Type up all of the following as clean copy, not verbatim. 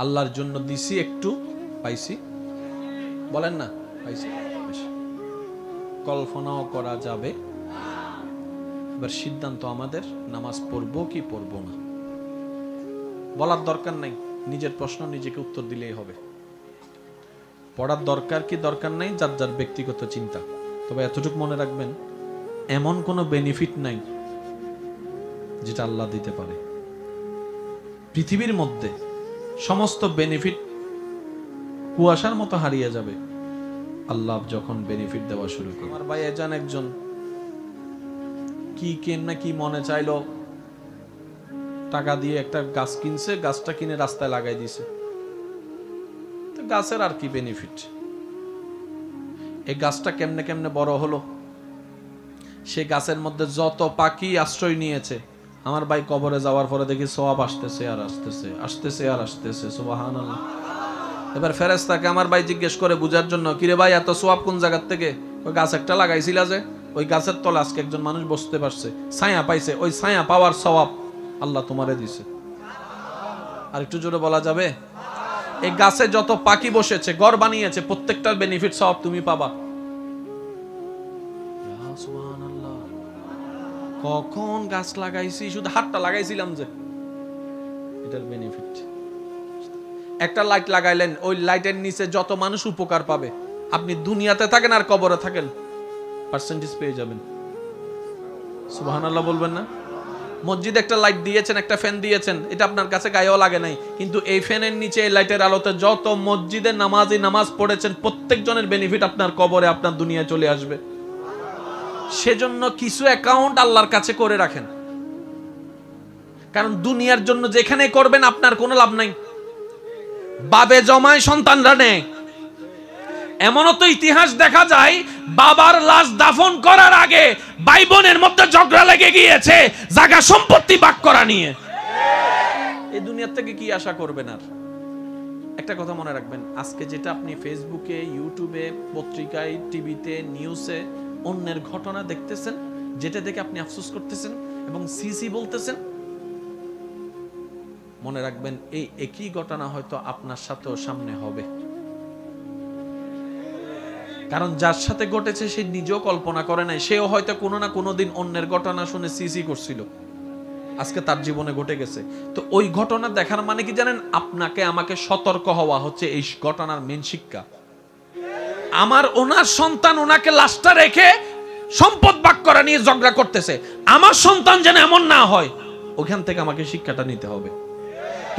আল্লাহর জন্য দিছি একটু, পাইছি, বলেন না পাইছি। কল্পনাও করা যাবে। এবার সিদ্ধান্ত আমাদের, নামাজ পড়বো কি পড়বো না। বলার দরকার নাই, নিজের প্রশ্ন নিজেকে উত্তর দিলেই হবে। পড়ার দরকার কি দরকার নাই যার যার ব্যক্তিগত চিন্তা। তবে এতটুকু মনে রাখবেন, এমন কোনো বেনিফিট নাই যেটা আল্লাহ দিতে পারে। পৃথিবীর মধ্যে সমস্ত বেনিফিট কুয়াশার মতো হারিয়ে যাবে আল্লাহ যখন বেনিফিট দেওয়া শুরু করে। আমার ভাই এজান একজন কি কেমনে কি মনে চাইলো, টাকা দিয়ে একটা গাছ কিনছে, গাছটা কিনে রাস্তায় লাগাই দিছে। তো গাছের আর কি বেনিফিট? এই গাছটা কেমনে কেমনে বড় হলো, সেই গাছের মধ্যে যত পাখি আশ্রয় নিয়েছে, আমার ভাই কবরে যাওয়ার পরে দেখি সওয়াব আসতেছে আর আসতেছে, আসতেছে আর আসতেছে। সুবহানাল্লাহ। এবার ফেরেশতাকে আমার ভাই জিজ্ঞেস করে বুঝার জন্য, কিরে ভাই এত সওয়াব কোন জায়গা থেকে? ওই গাছ একটা লাগাইছিল যে, ওই গাছের তলে আজকে একজন মানুষ বসতে পারছে, ছায়া পাইছে, ওই ছায়া পাওয়ার সওয়াব আল্লাহ তোমারে দিছে। আর একটু জোরে বলা যাবে? এই গাছে যত পাখি বসেছে, ঘর বানিয়েছে, প্রত্যেকটার বেনিফিট সওয়াব তুমি পাবা। সুবহানাল্লাহ। কখন গাছ লাগাইছি, শুধু হাতটা লাগাইছিলাম যে, এটার বেনিফিট। একটা লাইট লাগাইলেন, ওই লাইটের নিচে যত মানুষ উপকার পাবে, আপনি দুনিয়াতে থাকেন আর কবরে থাকেন, পার্সেন্টেজ পেয়ে যাবেন। সুবহানাল্লাহ বলবেন না? মসজিদে একটা লাইট দিয়েছেন, একটা ফ্যান দিয়েছেন, এটা আপনার কাছে গায়েও লাগে নাই, কিন্তু এই ফ্যানের নিচে এই লাইটের আলোতে যত মসজিদে নামাজি নামাজ পড়েছেন, প্রত্যেকজনের বেনিফিট আপনার কবরে, আপনার দুনিয়ায় চলে আসবে। সেজন্য কিছু অ্যাকাউন্ট আল্লাহর কাছে করে রাখেন, কারণ দুনিয়ার জন্য যেখানে করবেন আপনার কোনো লাভ নাই। বাবে জমায় সন্তানরা নেয়। এমনও তো ইতিহাস দেখা যায়, বাবার লাশ দাফন করার আগে ভাই বোনের মধ্যে ঝগড়া লেগে গিয়েছে জায়গা সম্পত্তি ভাগ করা নিয়ে। এই দুনিয়ার থেকে কি আশা করবেন? আর একটা কথা মনে রাখবেন, আজকে যেটা আপনি ফেসবুকে, ইউটিউবে, পত্রিকায়, টিভিতে, নিউজে অন্যের ঘটনা দেখতেছেন, যেটা দেখে আপনি আফসোস করতেছেন এবং সিসি বলতেছেন, মনে রাখবেন এই একই ঘটনা হয়তো আপনার সাথেও সামনে হবে। কারণ যার সাথে ঘটেছে সে নিজেও কল্পনা করে নাই, সেও হয়তো কোনো না কোনো দিন অন্যের ঘটনা শুনে সিসি করছিল, আজকে তার জীবনে ঘটে গেছে। তো ওই ঘটনা দেখার মানে কি জানেন? আপনাকে আমাকে সতর্ক হওয়া হচ্ছে এই ঘটনার মেন শিক্ষা। আমার ওনার সন্তান ওনাকে লাশটা রেখে সম্পদ ভাগ করা নিয়ে ঝগড়া করতেছে, আমার সন্তান যেন এমন না হয়, ওখান থেকে আমাকে শিক্ষাটা নিতে হবে।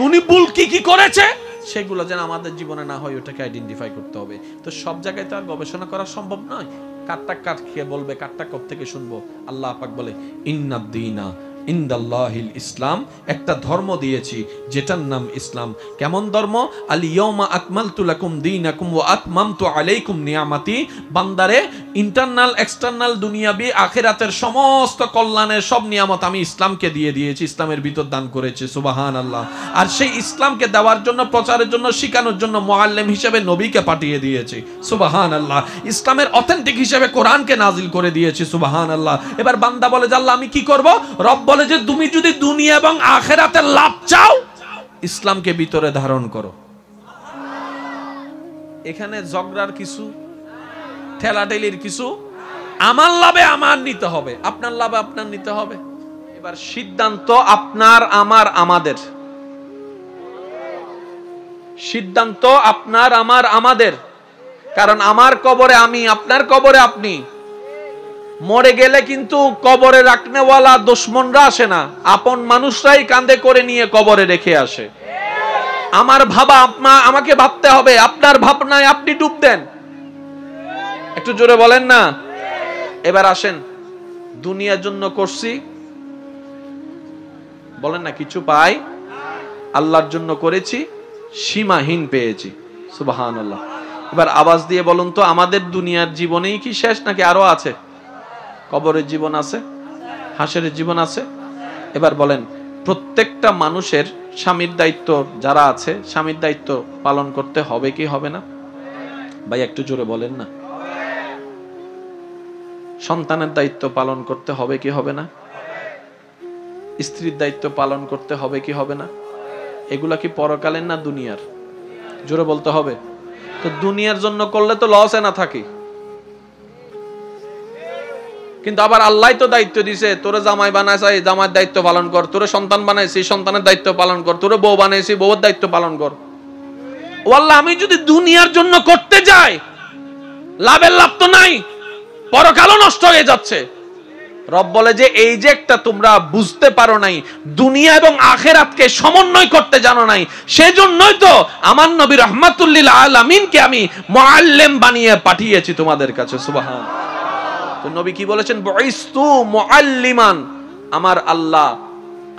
উনি ভুল কি কি করেছে সেগুলো যেন আমাদের জীবনে না হয়, ওটাকে আইডেন্টিফাই করতে হবে। তো সব জায়গায় তো আর গবেষণা করা সম্ভব নয়। কাটটা কাট খেয়ে বলবে, কাটটা কব থেকে শুনবো? আল্লাহ পাক বলে ইন্নাদ-দীনা ইনদাল্লাহিল ইসলাম, একটা ধর্ম দিয়েছি যেটার নাম ইসলাম। কেমন ধর্ম? আল ইয়াউমা আকমালতু লাকুম দীনাকুম ওয়া আতমামতু আলাইকুম নিয়ামাতি। বান্দারে ইন্টারনাল এক্সটার্নাল দুনিয়াবি আখিরাতের সমস্ত কল্যাণের সব নিয়ামত আমি ইসলামকে দিয়ে দিয়েছি, ইসলামের ভিতর দান করেছে। সুবহানাল্লাহ। আর সেই ইসলামকে দেওয়ার জন্য, প্রচারের জন্য, শিখানোর জন্য মুআল্লিম হিসেবে নবীকে পাঠিয়ে দিয়েছি। সুবহানাল্লাহ। ইসলামের অথেন্টিক হিসেবে কোরআনকে নাজিল করে দিয়েছি। সুবহানাল্লাহ। এবার বান্দা বলে যে আল্লাহ আমি কি করব? রব বলে যে তুমি যদি দুনিয়া এবং আখিরাতের লাভ চাও, ইসলামকে ভিতরে ধারণ করো। এখানে ঝগড়ার কিছু, ঠেলাঠেলির কিছু, আমার লাভে আমার নিতে হবে, আপনার লাভে আপনার নিতে হবে। এবার সিদ্ধান্ত আপনার, আমার, আমাদের। সিদ্ধান্ত আপনার, আমার, আমাদের। কারণ আমার কবরে আমি, আপনার কবরে আপনি। মরে গেলে কিন্তু কবরে রাখনেওয়ালা দুশমনরা আসে না, আপন মানুষরাই কাঁধে করে নিয়ে কবরে রেখে আসে। আমার ভাবা আমাকে ভাবতে হবে, আপনার ভাবনায় আপনি ডুব দেন। একটু জোরে বলেন না। এবার আসেন, দুনিয়ার জন্য করছি, বলেন না কিছু পাই, আল্লাহর জন্য করেছি, সীমাহীন পেয়েছি। সুবহানাল্লাহ। এবার আওয়াজ দিয়ে বলুন তো, আমাদের দুনিয়ার জীবনেই কি শেষ নাকি আরো আছে? কবরের জীবন আছে, হাসরের জীবন আছে। এবার বলেন, প্রত্যেকটা মানুষের স্বামীর দায়িত্ব যারা আছে, স্বামীর দায়িত্ব পালন করতে হবে কি হবে না? ভাই একটু জোরে বলেন না। সন্তানের দায়িত্ব পালন করতে হবে কি হবে না? স্ত্রীর দায়িত্ব পালন করতে হবে কি হবে না? এগুলা কি পরকালের না দুনিয়ার? জোরে বলতে হবে। তো দুনিয়ার জন্য করলে তো লসে না থাকে, কিন্তু আবার আল্লাহ তো দায়িত্ব দিছে, তোরে জামাই বানাইছে জামাইয়ের দায়িত্ব পালন কর, তোরে সন্তান বানাইছি সন্তানের দায়িত্ব পালন কর, তোরে বউ বানাইছি বউয়ের দায়িত্ব পালন কর। ও আল্লাহ, আমি যদি দুনিয়ার জন্য করতে যাই লাভের লাভ তো নাই, পরকালও নষ্ট হয়ে যাচ্ছে। রব বলে যে এই যে একটা তোমরা বুঝতে পারো নাই, দুনিয়া এবং আখিরাতকে সমন্বয় করতে জানো নাই, সেজন্যই তো আমার নবী রাহমাতুল লিল আলামিনকে আমি মুআল্লিম বানিয়ে পাঠিয়েছি তোমাদের কাছে। সুবহান। তো নবী কি বলেছেন? বুইস্তু মুআল্লিমান, আমার আল্লাহ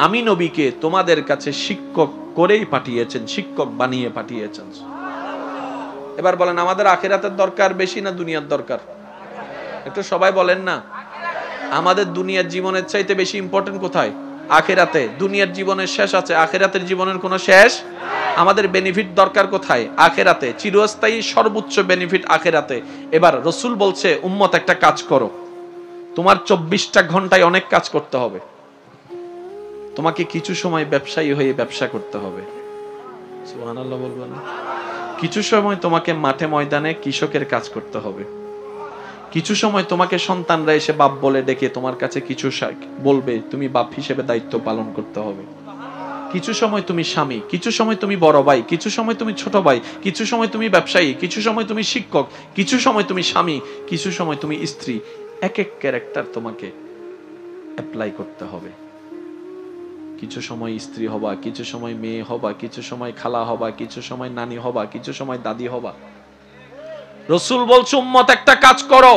আমি নবীকে তোমাদের কাছে শিক্ষক করেই পাঠিয়েছেন, শিক্ষক বানিয়ে পাঠিয়েছেন। এবার বলেন আমাদের আখিরাতের দরকার বেশি না দুনিয়ার দরকার? একটু সবাই বলেন না। আমাদের দুনিয়ার জীবনের চাইতে বেশি ইম্পর্টেন্ট কোথায়? আখিরাতে। দুনিয়ার জীবনের শেষ আছে, আখিরাতের জীবনের কোনো শেষ। আমাদের বেনিফিট দরকার কোথায়? আখিরাতে। চিরস্থায়ী সর্বোচ্চ বেনিফিট আখিরাতে। এবার রাসূল বলছে উম্মত একটা কাজ করো, তোমার 24টা ঘন্টায় অনেক কাজ করতে হবে, তোমাকে কিছু সময় ব্যবসায়ী হয়ে ব্যবসা করতে হবে। সুবহানাল্লাহ বলবেন। কিছু সময় তোমাকে মাঠে ময়দানে কৃষকের কাজ করতে হবে, কিছু সময় তোমাকে সন্তানরা এসে বাপ বলে ডেকে তোমার কাছে কিছু বলবে, তুমি বাপ হিসেবে দায়িত্ব পালন করতে হবে। কিছু সময় তুমি স্বামী, কিছু সময় তুমি বড় ভাই, কিছু সময় তুমি ছোট ভাই, কিছু সময় তুমি ব্যবসায়ী, কিছু সময় তুমি শিক্ষক, কিছু সময় তুমি স্বামী, কিছু সময় তুমি স্ত্রী। এক এক ক্যারেক্টার তোমাকে অ্যাপ্লাই করতে হবে। কিছু সময় স্ত্রী হবা, কিছু সময় মেয়ে হবা, কিছু সময় খালা হবা, কিছু সময় নানি হবা, কিছু সময় দাদি হবা। রাসূল বলছে উম্মত একটা কাজ করো,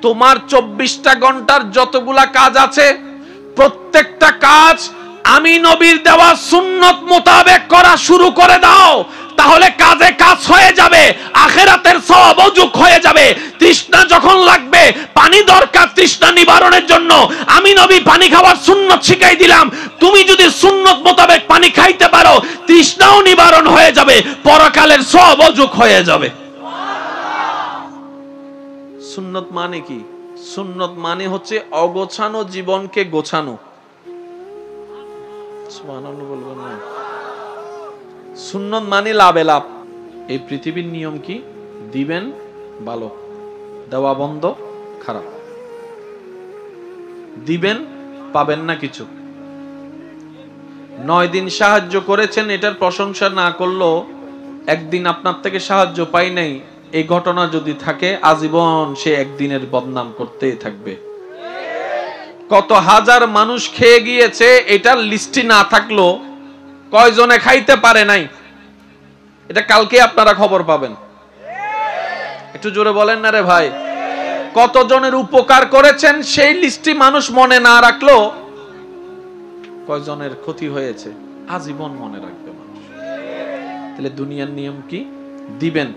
তোমার 24টা ঘন্টার যতগুলা কাজ আছে প্রত্যেকটা কাজ আমি নবীর দেওয়া সুন্নত মোতাবেক করা শুরু করে দাও, তাহলে কাজে কাজ হয়ে যাবে, আখিরাতের সওয়াবও যোগ হয়ে যাবে। তৃষ্ণা যখন লাগবে, পানি দরকার তৃষ্ণা নিবারণের জন্য, আমি নবী পানি খাওয়ার সুন্নত শিখাই দিলাম, তুমি যদি সুন্নত মোতাবেক পানি খাইতে পারো তৃষ্ণাও নিবারণ হয়ে যাবে, পরকালের সওয়াবও যোগ হয়ে যাবে। সুন্নত মানে কি? সুন্নত মানে হচ্ছে অগোছানো জীবনকে গোছানো। সুবহানাল্লাহ বলবেন না। সুন্নত মানে লাভে লাভ। এই পৃথিবীর নিয়ম কি? দিবেন ভালো, দেওয়া বন্ধ খারাপ। দিবেন পাবেন না কিছু। 9 দিন সাহায্য করেছেন, এটার প্রশংসা না করলেও একদিন আপনার থেকে সাহায্য পাই নাই, এই ঘটনা যদি থাকে আজীবন সে একদিনের বদনাম করতেই থাকবে। কত হাজার মানুষ খেয়ে গিয়েছে, এটার লিস্টি না থাকলো কয়জনে খাইতে পারে নাই, এটা কালকে আপনারা খবর পাবেন। একটু জোরে বলেন না রে ভাই। কতজনের উপকার করেছেন সেই লিস্টি মানুষ মনে না রাখলো কয়জনের ক্ষতি হয়েছে আজীবন মনে রাখবে মানুষ। তাহলে দুনিয়ার নিয়ম কি? দিবেন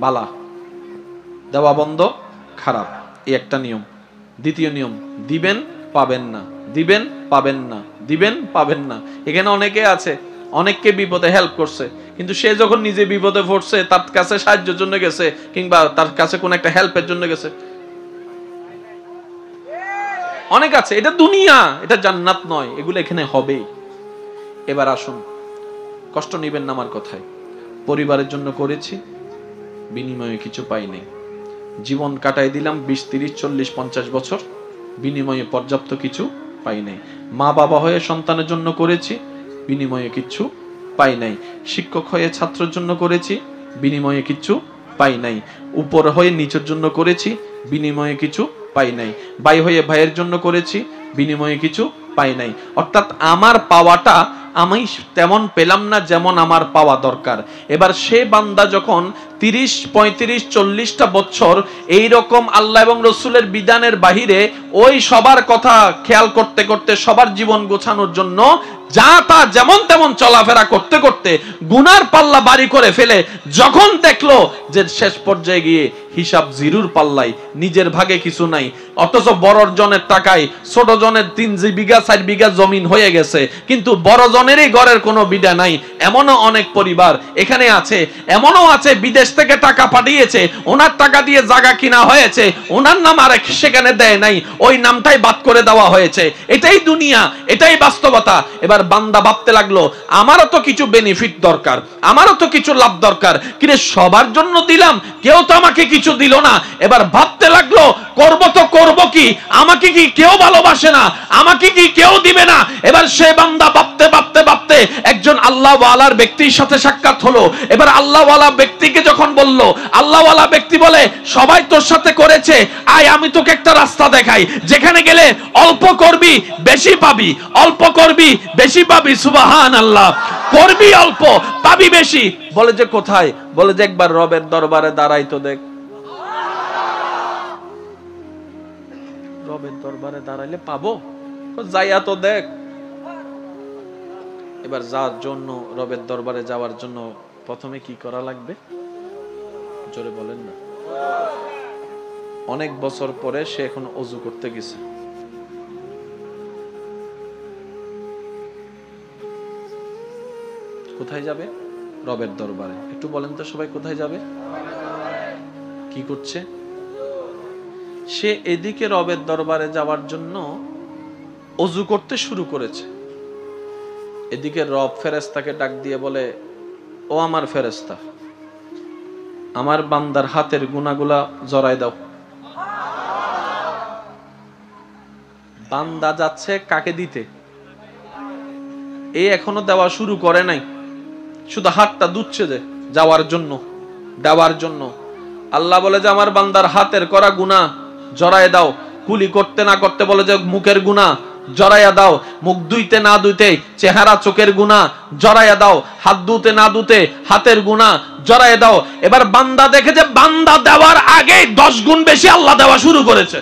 বালা, দেওয়া বন্ধ খারাপ, এই একটা নিয়ম। দ্বিতীয় নিয়ম, দিবেন পাবেন না, দিবেন পাবেন না, দিবেন পাবেন না। এখানে অনেকে আছে অনেককে বিপদে হেল্প করছে, কিন্তু সে যখন নিজে বিপদে পড়ছে তার কাছে সাহায্যের জন্য গেছে কিংবা তার কাছে কোন একটা হেল্পের জন্য গেছে, অনেক আছে। এটা দুনিয়া, এটা জান্নাত নয়, এগুলো এখানে হবেই। এবার আসুন, কষ্ট নিবেন না আমার কথায়। পরিবারের জন্য করেছি, বিনিময়ে কিছু পাই নাই। জীবন কাটাই দিলাম 20, 30, 40, 50 বছর, বিনিময়ে পর্যাপ্ত কিছু পাই নাই। মা বাবা হয়ে সন্তানের জন্য করেছি, বিনিময়ে কিছু পাই নাই। শিক্ষক হয়ে ছাত্রের জন্য করেছি, বিনিময়ে কিছু পাই নাই। উপর হয়ে নিচের জন্য করেছি, বিনিময়ে কিছু পাই নাই। ভাই হয়ে ভাইয়ের জন্য করেছি, বিনিময়ে কিছু পাই নাই। অর্থাৎ আমার পাওয়াটা আমি তেমন পেলাম না যেমন আমার পাওয়া দরকার। এবার সে বান্দা যখন 30, 35, 40টা বছর এইরকম আল্লাহ এবং রসুলের বিধানের বাহিরে ওই সবার কথা খেয়াল করতে করতে সবার জীবন গোছানোর জন্য যা তা যেমন তেমন চলাফেরা করতে করতে গুনার পাল্লা বাড়ি করে ফেলে যখন দেখলো যে শেষ পর্যায়ে গিয়ে হিসাব জিরুর পাল্লাই, নিজের ভাগে কিছু নাই, অথচ বড় জনের টাকায় ছোট জনের 3 বিঘা 4 বিঘা জমিন হয়ে গেছে, কিন্তু বড় জনেরই ঘরের কোনো বিডা নাই। এমনও অনেক পরিবার এখানে আছে, এমনও আছে বিদেশ থেকে টাকা পাঠিয়েছে, ওনার টাকা দিয়ে জায়গা কিনা হয়েছে, ওনার নাম আর সেখানে দেয় নাই, ওই নামটাই বাদ করে দেওয়া হয়েছে। এটাই দুনিয়া, এটাই বাস্তবতা। এবার এবার বান্দা ভাবতে লাগলো আমারও তো কিছু বেনিফিট দরকার, আমারও তো কিছু লাভ দরকার, কিন্তু সবার জন্য দিলাম, কেউ তো আমাকে কিছু দিল না। এবার ভাবতে লাগলো করব তো করব কি, আমাকে কি কেউ ভালোবাসে না, আমাকে কি কেউ দিবে না। এবার সে বান্দা ভাবতে ভাবতে ভাবতে একজন আল্লাহওয়ালার ব্যক্তির সাথে সাক্ষাৎ হলো। এবার আল্লাহওয়ালা ব্যক্তিকে যখন বলল, আল্লাহওয়ালা ব্যক্তি বলে সবাই তোর সাথে করেছে, আয় আমি তোকে একটা রাস্তা দেখাই, যেখানে গেলে অল্প করবি বেশি পাবি, অল্প করবি বেশি পাবি। সুবহানাল্লাহ। করবি অল্প পাবি বেশি। বলে যে কোথায়? বলে যে একবার রবের দরবারে দাঁড়াই তো দেখ। রবের দরবারে দাঁড়াইলে পাবো? যাইয়া তো দেখ। এবার যার জন্য, রবের দরবারে যাওয়ার জন্য প্রথমে কি করা লাগবে? জোরে বলেন না। অনেক বছর পরে সে এখন ওযু করতে গেছে। কোথায় যাবে? রবের দরবারে। একটু বলেন তো সবাই, কোথায় যাবে? কি করছে সে? এদিকে রবের দরবারে যাওয়ার জন্য ওযু করতে শুরু করেছে, এদিকে রব ফেরেশতাকে ডাক দিয়ে বলে, ও আমার ফেরেশতা, আমার বান্দার হাতের গুনাহগুলা জড়ায় দাও। বান্দা যাচ্ছে কাকে দিতে? এই এখনো দেওয়া শুরু করে নাই, শুধু হাতটা দুচ্ছে যে যাওয়ার জন্য, দেওয়ার জন্য। আল্লাহ বলে যে আমার বান্দার হাতের করা গুনাহ জড়ায় দাও। কুলি করতে না করতে বলে যে মুখের গুনাহ জড়াইয়া দাও, মুখ ধুইতে না ধুইতে চেহারা চোখের গুনাহ জড়াইয়া দাও, হাত ধুতে না ধুতে হাতের গুনাহ জড়াইয়া দাও। এবার বান্দা দেখে যে বান্দা দেওয়ার আগে 10 গুণ বেশি আল্লাহ দেওয়া শুরু করেছে।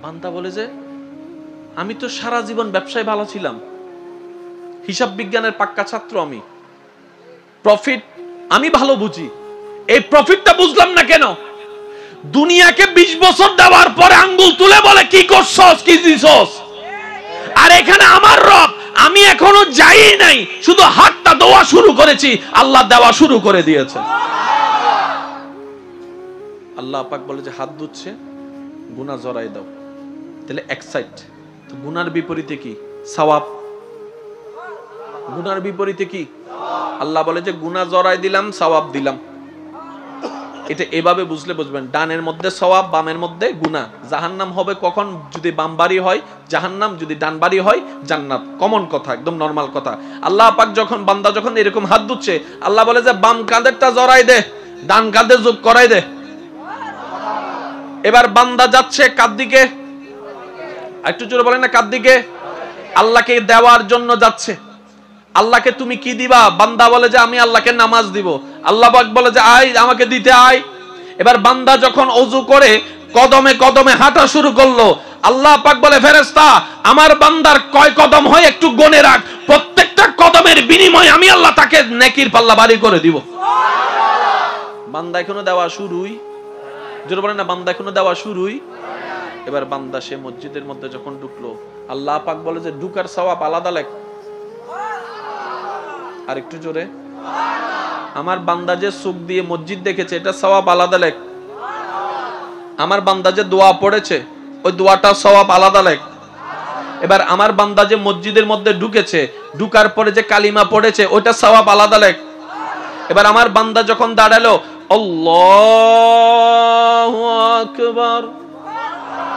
বান্দা বলে যে আমি তো সারা জীবন ব্যবসায় ভালো ছিলাম, হিসাব বিজ্ঞানের পাক্কা ছাত্র, আমি প্রফিট আমি ভালো বুঝি, এই প্রফিটটা বুঝলাম না কেন? দুনিয়াকে 20 বছর দেওয়ার পরে আঙ্গুল তুলে বলে কি করছস, কি দিছস। আর এখানে আমার রব, আমি এখনো যাই নাই, শুধু হাতটা দেওয়া শুরু করেছি, আল্লাহ দেওয়া শুরু করে দিয়েছে। আল্লাহ পাক বলে যে হাত ধুচ্ছে, গুনাহ জড়াই দাও। তাহলে এক্সাইট। তো গুনার বিপরীতে কি? সওয়াব। গুনার বিপরীতে কি? আল্লাহ বলে যে গুনাহ জড়াই দিলাম, সওয়াব দিলাম। এটা এভাবে বুঝলে বুঝবেন, ডানের মধ্যে সওয়াব, বামের মধ্যে গুনাহ। জাহান্নাম হবে কখন? যদি বাম বাড়ি হয় জাহান্নাম, যদি ডান বাড়ি হয় জান্নাত। কমন কথা, একদম নরমাল কথা। আল্লাহ পাক যখন, বান্দা যখন এরকম হাত ধুচ্ছে, আল্লাহ বলে যে বাম কাঁধেরটা জড়াই দে, ডান কাঁধে যোগ করাই দে। এবার বান্দা যাচ্ছে কার দিকে? একটু জোরে বলেন না, কার দিকে? আল্লাহকে দেওয়ার জন্য যাচ্ছে। আল্লাহকে তুমি কি দিবা? বান্দা বলে যে আমি আল্লাহকে নামাজ দিব। আল্লাহ পাক বলে যে আয় আমাকে দিতে আয়। এবার বান্দা যখন ওযু করে কদমে কদমে হাঁটা শুরু করলো, আল্লাহ পাক বলে ফেরেশতা, আমার বান্দার কয় কদম হয় একটু গণে রাখ, প্রত্যেকটা কদমের বিনিময়ে আমি আল্লাহ তাকে নেকির পাল্লা ভারী করে দিব। বান্দা এখনো দেওয়া শুরুই, জোরে বলেন না, বান্দা এখনো দেওয়া শুরুই। এবার বান্দা সে মসজিদের মধ্যে যখন ঢুকলো, আল্লাহ পাক বলে যে ঢুকার সওয়াব আলাদা লেখ। আর একটু জোরে, আমার বান্দা যে চোখ দিয়ে মসজিদ দেখেছে এটা সওয়াব আলাদা লেখ। আমার বান্দা যে দোয়া পড়েছে ওই দোয়াটা সওয়াব আলাদা লেখ। এবার আমার বান্দা যে মসজিদের মধ্যে ঢুকেছে, ঢুকার পরে যে কালিমা পড়েছে ওইটা সওয়াব আলাদা লেখ। এবার আমার বান্দা যখন দাঁড়ালো, আল্লাহু আকবার,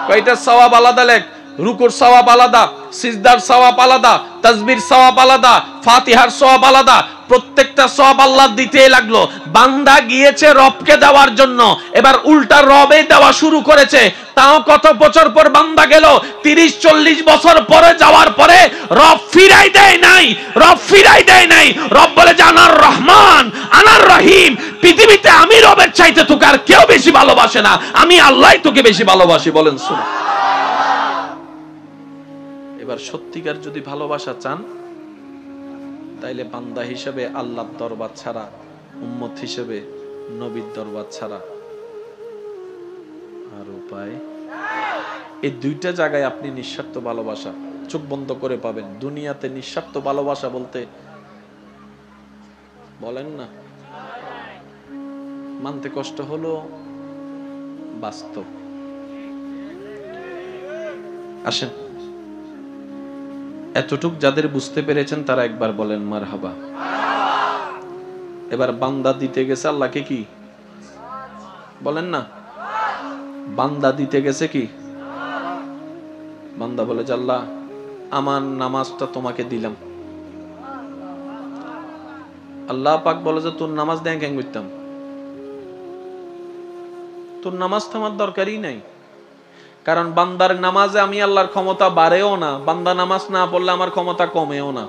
কয়টা সওয়াব আলাদা লেখ। রুকুর সওয়াব আলাদা, সিজদার সওয়াব আলাদা, তাসবির সওয়াব আলাদা, ফাতিহার সওয়াব আলাদা। প্রত্যেকটা সওয়াব আল্লাহ দিতেই লাগলো। বান্দা গিয়েছে রবকে দেওয়ার জন্য, এবার উল্টা রবে দেওয়া শুরু করেছে। তাও কত বছর পর বান্দা গেল, 30-40 বছর পরে যাওয়ার পরে রব ফিরাই দেয় নাই, রব ফিরাই দেয় নাই। রব বলে যে আনার রহমান, আনার রহিম, পৃথিবীতে আমি রবের চাইতে তোকে আর কেউ বেশি ভালোবাসে না, আমি আল্লাহই তোকে বেশি ভালোবাসি। বলেন সুবহানাল্লাহ। এবার সত্যিকার যদি ভালোবাসা চান, তাইলে বান্দা হিসেবে আল্লাহর দরবার ছাড়া, উম্মত হিসেবে নবীর দরবার ছাড়া আর উপায়। এই দুইটা জায়গায় আপনি নিঃস্বার্থ ভালোবাসা চোখ বন্ধ করে পাবেন। দুনিয়াতে নিঃস্বার্থ ভালোবাসা বলতে বলেন না, মানতে কষ্ট হলো, বাস্তব। আসেন এতটুক যাদের বুঝতে পেরেছেন তারা একবার বলেন মারহাবা। এবার বান্দা দিতে গেছে আল্লাহকে কি বলেন না, বান্দা দিতে গেছে কি, বান্দা বলে যে আল্লাহ আমার নামাজটা তোমাকে দিলাম। আল্লাহ পাক বলে যে তোর নামাজ দেন কেন করতাম, তোর নামাজ তো আমার দরকারই নাই। কারণ বান্দার নামাজে আমি আল্লাহর ক্ষমতা বাড়েও না, বান্দা নামাজ না পড়লে আমার ক্ষমতা কমেও না।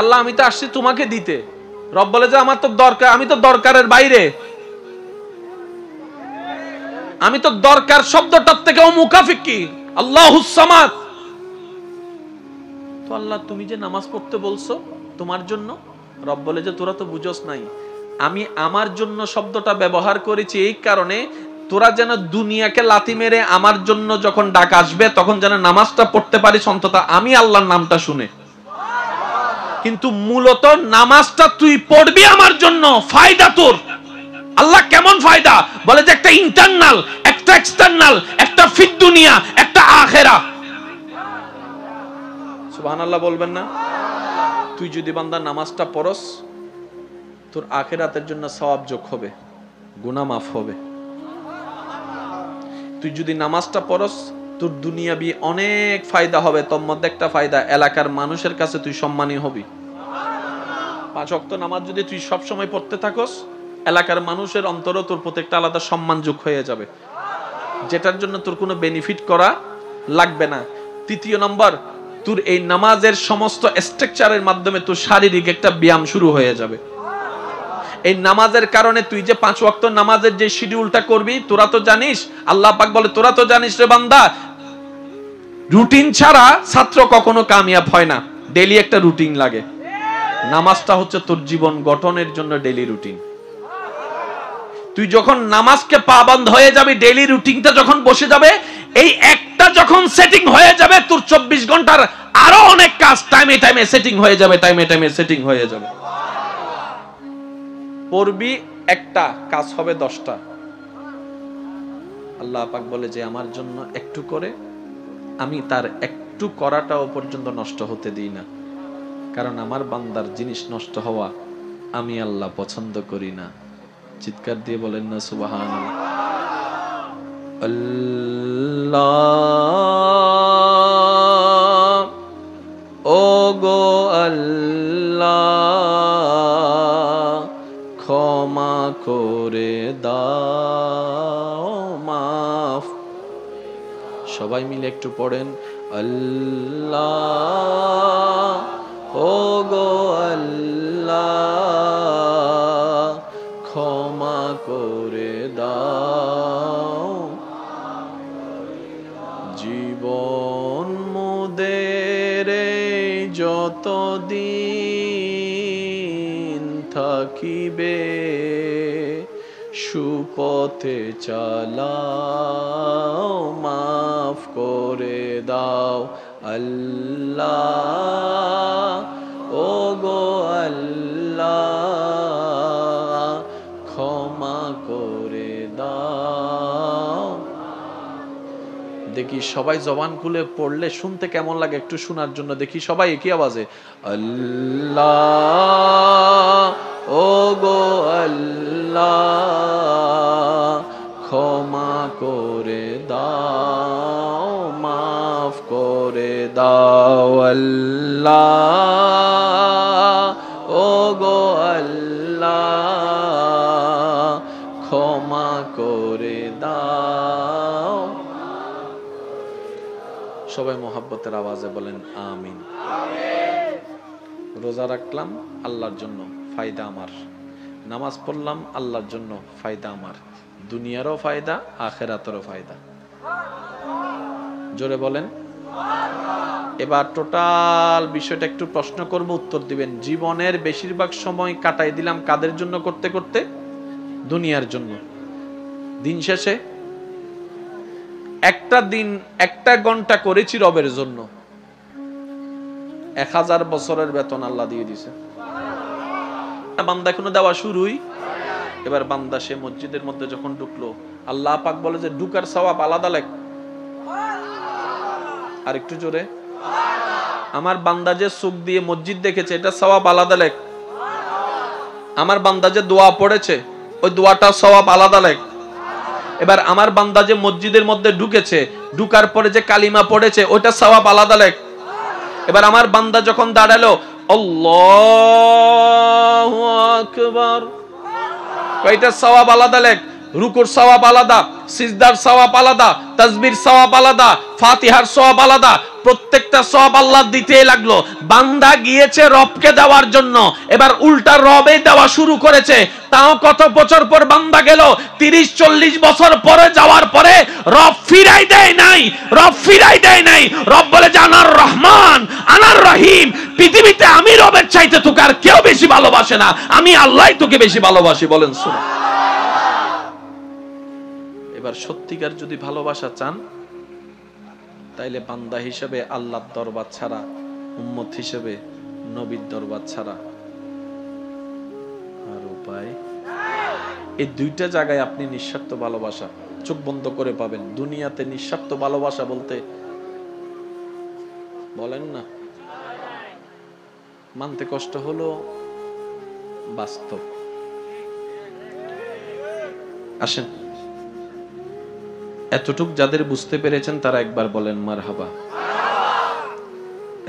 আল্লাহ আমি তো আসছি তোমাকে দিতে। রব বলে যে আমার তো দরকার, আমি তো দরকারের বাইরে, আমি তো দরকার শব্দটার থেকেও মুখাফিকি। আল্লাহুস সামাদ। তো আল্লাহ তুমি যে নামাজ পড়তে বলছো তোমার জন্য, রব বলে যে তোরা তো বুঝোস নাই, আমি আমার জন্য শব্দটা ব্যবহার করেছি এই কারণে তোরা যেন দুনিয়াকে লাথি মেরে আমার জন্য যখন ডাক আসবে তখন যেন নামাজটা পড়তে পারিস অন্তত আমি আল্লাহর নামটা শুনে। কিন্তু মূলত নামাজটা তুই পড়বি আমার জন্য, ফায়দা তোর। আল্লাহ কেমন ফায়দা বলে যে একটা ইন্টারনাল, একটা এক্সটার্নাল, একটা ফিদ দুনিয়া, একটা আখেরা। সুবহানাল্লাহ বলবেন না? তুই যদি বান্দা নামাজটা পড়স তোর আখিরাতের জন্য সওয়াব যোগ হবে, গুনাহ মাফ হবে। তুই যদি নামাজটা পড়স তোর দুনিয়াবি অনেক ফায়দা হবে। তোর মধ্যে একটা ফায়দা, এলাকার মানুষের কাছে তুই সম্মানী হবি। 5 ওয়াক্ত নামাজ যদি তুই সব সময় পড়তে থাকস এলাকার মানুষের অন্তরও তোর প্রতি একটা আলাদা সম্মান যোগ হয়ে যাবে, যেটার জন্য তোর কোনো বেনিফিট করা লাগবে না। তৃতীয় নম্বর, তোর এই নামাজের সমস্ত স্ট্রাকচারের মাধ্যমে তোর শারীরিক একটা ব্যায়াম শুরু হয়ে যাবে। এই নামাজের কারণে তুই যে 5 ওয়াক্ত নামাজের যে শিডিউলটা করবি, তোরা তো জানিস, আল্লাহ পাক বলে তোরা তো জানিস রে বান্দা, রুটিন ছাড়া ছাত্র কখনো কামিয়াব হয় না, ডেইলি একটা রুটিন লাগে। নামাজটা হচ্ছে তোর জীবন গঠনের জন্য ডেইলি রুটিন। তুই যখন নামাজকে পাবন্ধ হয়ে যাবে, ডেইলি রুটিনটা যখন বসে যাবে, এই একটা যখন সেটিং হয়ে যাবে তোর 24 ঘন্টার আরো অনেক কাজ টাইমে টাইমে সেটিং হয়ে যাবে, টাইমে টাইমে সেটিং হয়ে যাবে। পড়বি একটা, কাজ হবে 10টা। আল্লাহ পাক বলে যে আমার জন্য একটু করে আমি তার একটু করাটাও পর্যন্ত নষ্ট হতে দিই না, কারণ আমার বান্দার জিনিস নষ্ট হওয়া আমি আল্লাহ পছন্দ করি না। চিৎকার দিয়ে বলেন না সুবহানাল্লাহ। আল্লাহ ও গো আল্লাহ ক্ষমা করে দাও মাফ। সবাই মিলে একটু পড়েন, আল্লাহ ও গো আল্লাহ ক্ষমা করে দাও। জীবন মোদের যতদিন থাকিবে সুপথে চালাও, মাফ করে দাও আল্লাহ ও গো আল্লাহ ক্ষমা করে দাও। দেখি সবাই জবান খুলে পড়লে শুনতে কেমন লাগে একটু শোনার জন্য দেখি সবাই একই আওয়াজে, আল্লাহ ও গো আল্লাহ ক্ষমা করে দাও, মাফ করে দাও আল্লাহ ও গো আল্লাহ ক্ষমা করে দাও। সবাই মোহাব্বতের আওয়াজে বলেন আমিন। রোজা রাখলাম আল্লাহর জন্য, ফায়দা আমার। নামাজ পড়লাম আল্লাহর জন্য, ফায়দা আমার। দুনিয়ারও ফায়দা, আখিরাতেরও ফায়দা। জোরে বলেন। এবার টোটাল বিষয়টা একটু প্রশ্ন করব, উত্তর দিবেন। জীবনের বেশিরভাগ সময় কাটাই দিলাম কাদের জন্য করতে করতে? দুনিয়ার জন্য। দিন শেষে একটা দিন 1টা ঘন্টা করেছি রবের জন্য, 1000 বছরের বেতন আল্লাহ দিয়ে দিছে। বান্দা এখনো দেওয়া শুরুই। এবার বান্দা সে মসজিদের মধ্যে যখন ঢুকলো, আল্লাহ পাক বলে যে ঢুকার সওয়াব আলাদা লেখ। আর একটু জোরে। আমার বান্দা যে চোখ দিয়ে মসজিদ দেখেছে এটা সওয়াব আলাদা লেখ। আমার বান্দা যে দোয়া পড়েছে ওই দোয়াটা সওয়াব আলাদা লেখ। এবার আমার বান্দা যে মসজিদের মধ্যে ঢুকেছে, ঢুকার পরে যে কালিমা পড়েছে ওইটা সওয়াব আলাদা লেখ। এবার আমার বান্দা যখন দাঁড়ালো আল্লাহু আকবার, কয়টা সওয়াব আলাদা লেখ। রুকুর সওয়াব আলাদা, সিজদার সওয়াব আলাদা, তাসবির সওয়াব আলাদা, ফাতিহার সওয়াব আলাদা। প্রত্যেকটা সওয়াব আল্লাহ দিতেই লাগলো। বান্দা গিয়েছে রবকে দেওয়ার জন্য, এবার উল্টা রবে দেওয়া শুরু করেছে। তাও কত বছর পর বান্দা গেল, 30-40 বছর পরে যাওয়ার পরে রব ফিরাই দেয় নাই। রব ফিরাই দেয় নাই। রব বলে যে আনার রহমান, আনার রহিম। পৃথিবীতে আমি রবের চাইতে তোকে আর কেউ বেশি ভালোবাসে না, আমি আল্লাহই তোকে বেশি ভালোবাসি। বলেন সুবহানাল্লাহ। এবার সত্যিকার যদি ভালোবাসা চান তাইলে বান্দা হিসেবে আল্লাহর দরবার ছাড়া, উম্মত হিসেবে নবীর দরবার ছাড়া আর উপায়। এই দুইটা জায়গায় আপনি নিঃস্বার্থ ভালোবাসা চোখ বন্ধ করে পাবেন। দুনিয়াতে নিঃস্বার্থ ভালোবাসা বলতে বলেন না, মানতে কষ্ট হলো, বাস্তব। আসেন, এতটুক যাদের বুঝতে পেরেছেন তারা একবার বলেন মারহাবা।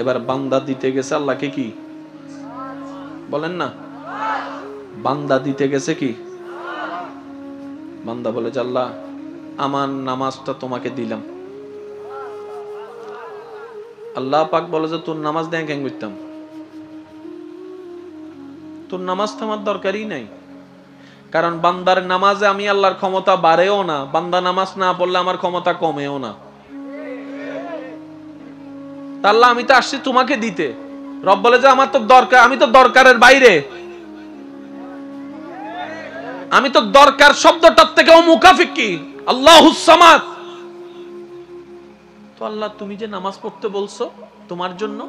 এবার বান্দা দিতে গেছে আল্লাহকে কি বলেন না, বান্দা দিতে গেছে কি, বান্দা বলে যে আল্লাহ আমার নামাজটা তোমাকে দিলাম। আল্লাহ পাক বলে যে তোর নামাজ দেয় কেন করতাম, তোর নামাজ তো আমার দরকারই নাই। কারণ বান্দার নামাজে আমি আল্লাহর ক্ষমতা বাড়েও না, বান্দা নামাজ না পড়লে আমার ক্ষমতা কমেও না। আল্লাহ আমি তো আসছি তোমাকে দিতে। রব বলে যে আমার তো দরকার, আমি তো দরকারের বাইরে, আমি তো দরকার শব্দটার থেকেও মুখাফিকি। আল্লাহুস সামাদ। তো আল্লাহ তুমি যে নামাজ পড়তে বলছো তোমার জন্য,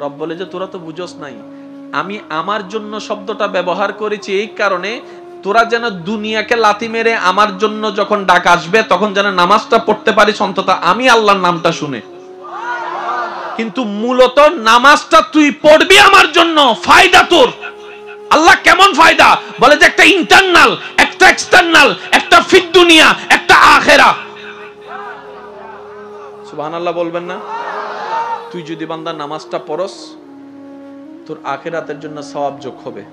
রব বলে যে তোরা তো বুঝোস নাই, আমি আমার জন্য শব্দটা ব্যবহার করেছি এই কারণে তোরা যেন দুনিয়াকে লাথি মেরে আমার জন্য যখন ডাক আসবে তখন যেন নামাজটা পড়তে পারিস অন্তত আমি আল্লাহর নামটা শুনে। কিন্তু মূলত নামাজটা তুই পড়বি আমার জন্য, ফায়দা তোর। আল্লাহ কেমন ফায়দা বলে যে একটা ইন্টারনাল, একটা এক্সটার্নাল, একটা ফিদ দুনিয়া, একটা আখেরা। সুবহানাল্লাহ বলবেন না? তুই যদি বান্দা নামাজটা পড়স তোর আখিরাতের জন্য সওয়াব যোগ হবে,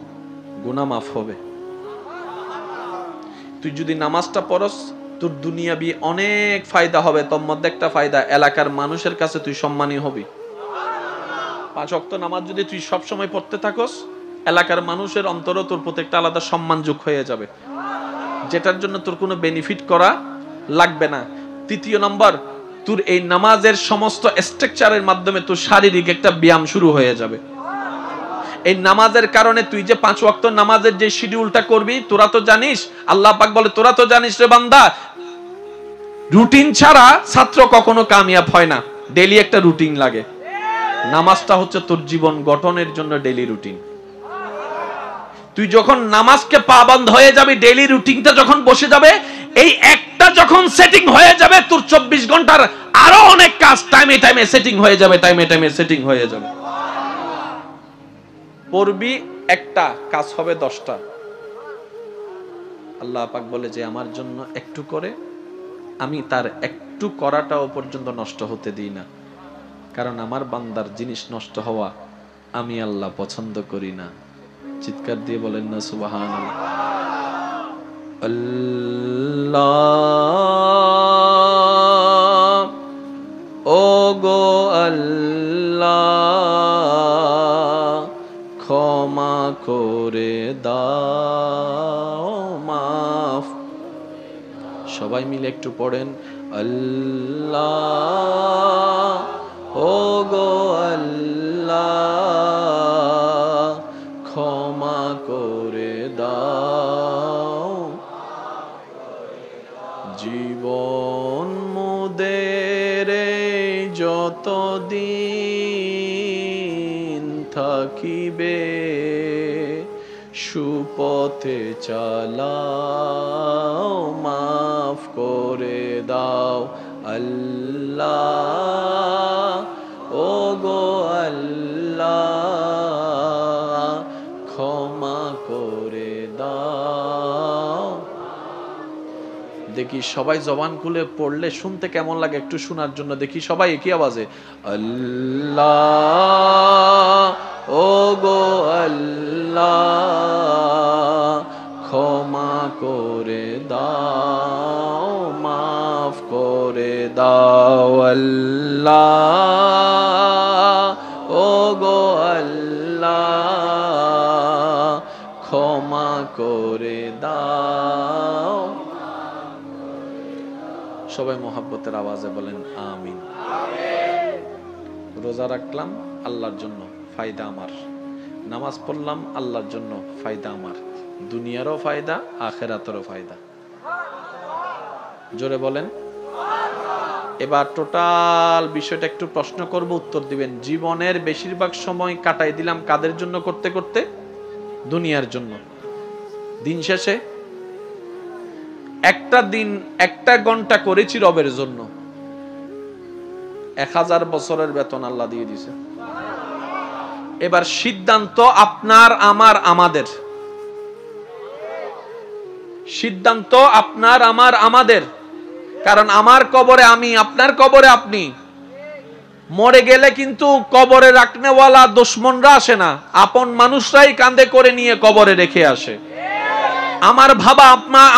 গুনাহ মাফ হবে। তুই যদি নামাজটা পড়স তোর দুনিয়াবি অনেক ফায়দা হবে। তোর মধ্যে একটা ফায়দা, এলাকার মানুষের কাছে তুই সম্মানী হবি। 5 ওয়াক্ত নামাজ যদি তুই সব সময় পড়তে থাকস এলাকার মানুষের অন্তরে তোর প্রতি একটা আলাদা সম্মান যোগ হয়ে যাবে, যেটার জন্য তোর কোনো বেনিফিট করা লাগবে না। তৃতীয় নম্বর, তোর এই নামাজের সমস্ত স্ট্রাকচারের মাধ্যমে তোর শারীরিক একটা ব্যায়াম শুরু হয়ে যাবে। এই নামাজের কারণে তুই যে 5 ওয়াক্ত নামাজের যে শিডিউলটা করবি, তোরা তো জানিস, আল্লাহ পাক বলে তোরা তো জানিস রে বান্দা, রুটিন ছাড়া ছাত্র কখনো কামিয়াব হয় না, ডেইলি একটা রুটিন লাগে। নামাজটা হচ্ছে তোর জীবন গঠনের জন্য ডেইলি রুটিন। তুই যখন নামাজকে পাবন্ধ হয়ে যাবে, ডেইলি রুটিনটা যখন বসে যাবে, এই একটা যখন সেটিং হয়ে যাবে তোর 24 ঘন্টার আরো অনেক কাজ টাইমে টাইমে সেটিং হয়ে যাবে, টাইমে টাইমে সেটিং হয়ে যাবে। পড়বি একটা, কাজ হবে 10টা। আল্লাহ পাক বলে যে আমার জন্য একটু করে আমি তার একটু করাটাও পর্যন্ত নষ্ট হতে দিই না, কারণ আমার বান্দার জিনিস নষ্ট হওয়া আমি আল্লাহ পছন্দ করি না। চিৎকার দিয়ে বলেন না সুবহানাল্লাহ। আল্লাহ ও গো আল্লাহ ক্ষমা করে দাও মাফ। সবাই মিলে একটু পড়েন, আল্লাহ ও গো আল্লাহ ক্ষমা করে দাও। জীবন মোদের যতদিন থাকিবে সুপথে চালাও, মাফ করে দাও আল্লাহ ও গো আল্লাহ ক্ষমা করে দাও। দেখি সবাই জবান খুলে পড়লে শুনতে কেমন লাগে একটু শোনার জন্য দেখি সবাই একই আওয়াজে আল্লাহ ও গো আল্লাহ ক্ষমা করে দাও মাফ করে দাও আল্লাহ ও গো আল্লাহ ক্ষমা করে দাও। সবাই মোহাব্বতের আওয়াজে বলেন আমিন। রোজা রাখলাম আল্লাহর জন্য, ফায়দা আমার। নামাজ পড়লাম আল্লাহর জন্য, ফায়দা আমার। দুনিয়ারও ফায়দা, আখিরাতেরও ফায়দা। জোরে বলেন। এবার টোটাল বিষয়টা একটু প্রশ্ন করব, উত্তর দিবেন। জীবনের বেশিরভাগ সময় কাটাই দিলাম কাদের জন্য করতে করতে? দুনিয়ার জন্য। দিন শেষে একটা দিন একটা ঘন্টা করেছি রবের জন্য, 1000 বছরের বেতন আল্লাহ দিয়ে দিয়েছে। এবার সিদ্ধান্ত আপনার আমার আমাদের, সিদ্ধান্ত আপনার আমার আমাদের। কারণ আমার কবরে আমি, আপনার কবরে আপনি। মরে গেলে কিন্তু কবরে রাখনেওয়ালা দুশমনরা আসে না, আপন মানুষরাই কাঁধে করে নিয়ে কবরে রেখে আসে। আমার ভাবা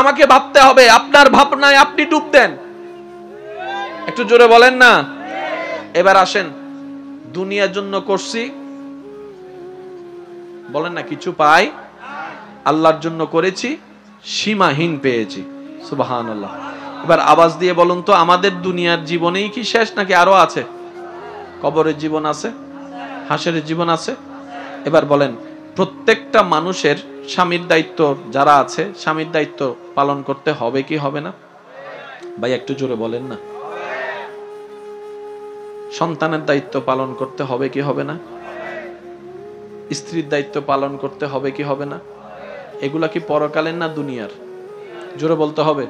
আমাকে ভাবতে হবে, আপনার ভাবনায় আপনি ডুব দেন। একটু জোরে বলেন না। এবার আসেন, দুনিয়ার জন্য করছি, বলেন না কিছু পাই, আল্লাহর জন্য করেছি, সীমাহীন পেয়েছি। সুবহানাল্লাহ। এবার আওয়াজ দিয়ে বলুন তো, আমাদের দুনিয়ার জীবনেই কি শেষ নাকি আরো আছে? কবরের জীবন আছে, হাসরের জীবন আছে। এবার বলেন, প্রত্যেকটা মানুষের স্বামীর দায়িত্ব যারা আছে, স্বামীর দায়িত্ব পালন করতে হবে কি হবে না? ভাই একটু জোরে বলেন না। সন্তানের দায়িত্ব পালন করতে হবে কি হবে না? স্ত্রীর দায়িত্ব পালন করতে হবে কি হবে না? এগুলা কি পরকালের না দুনিয়ার? জোরে বলতে হবে।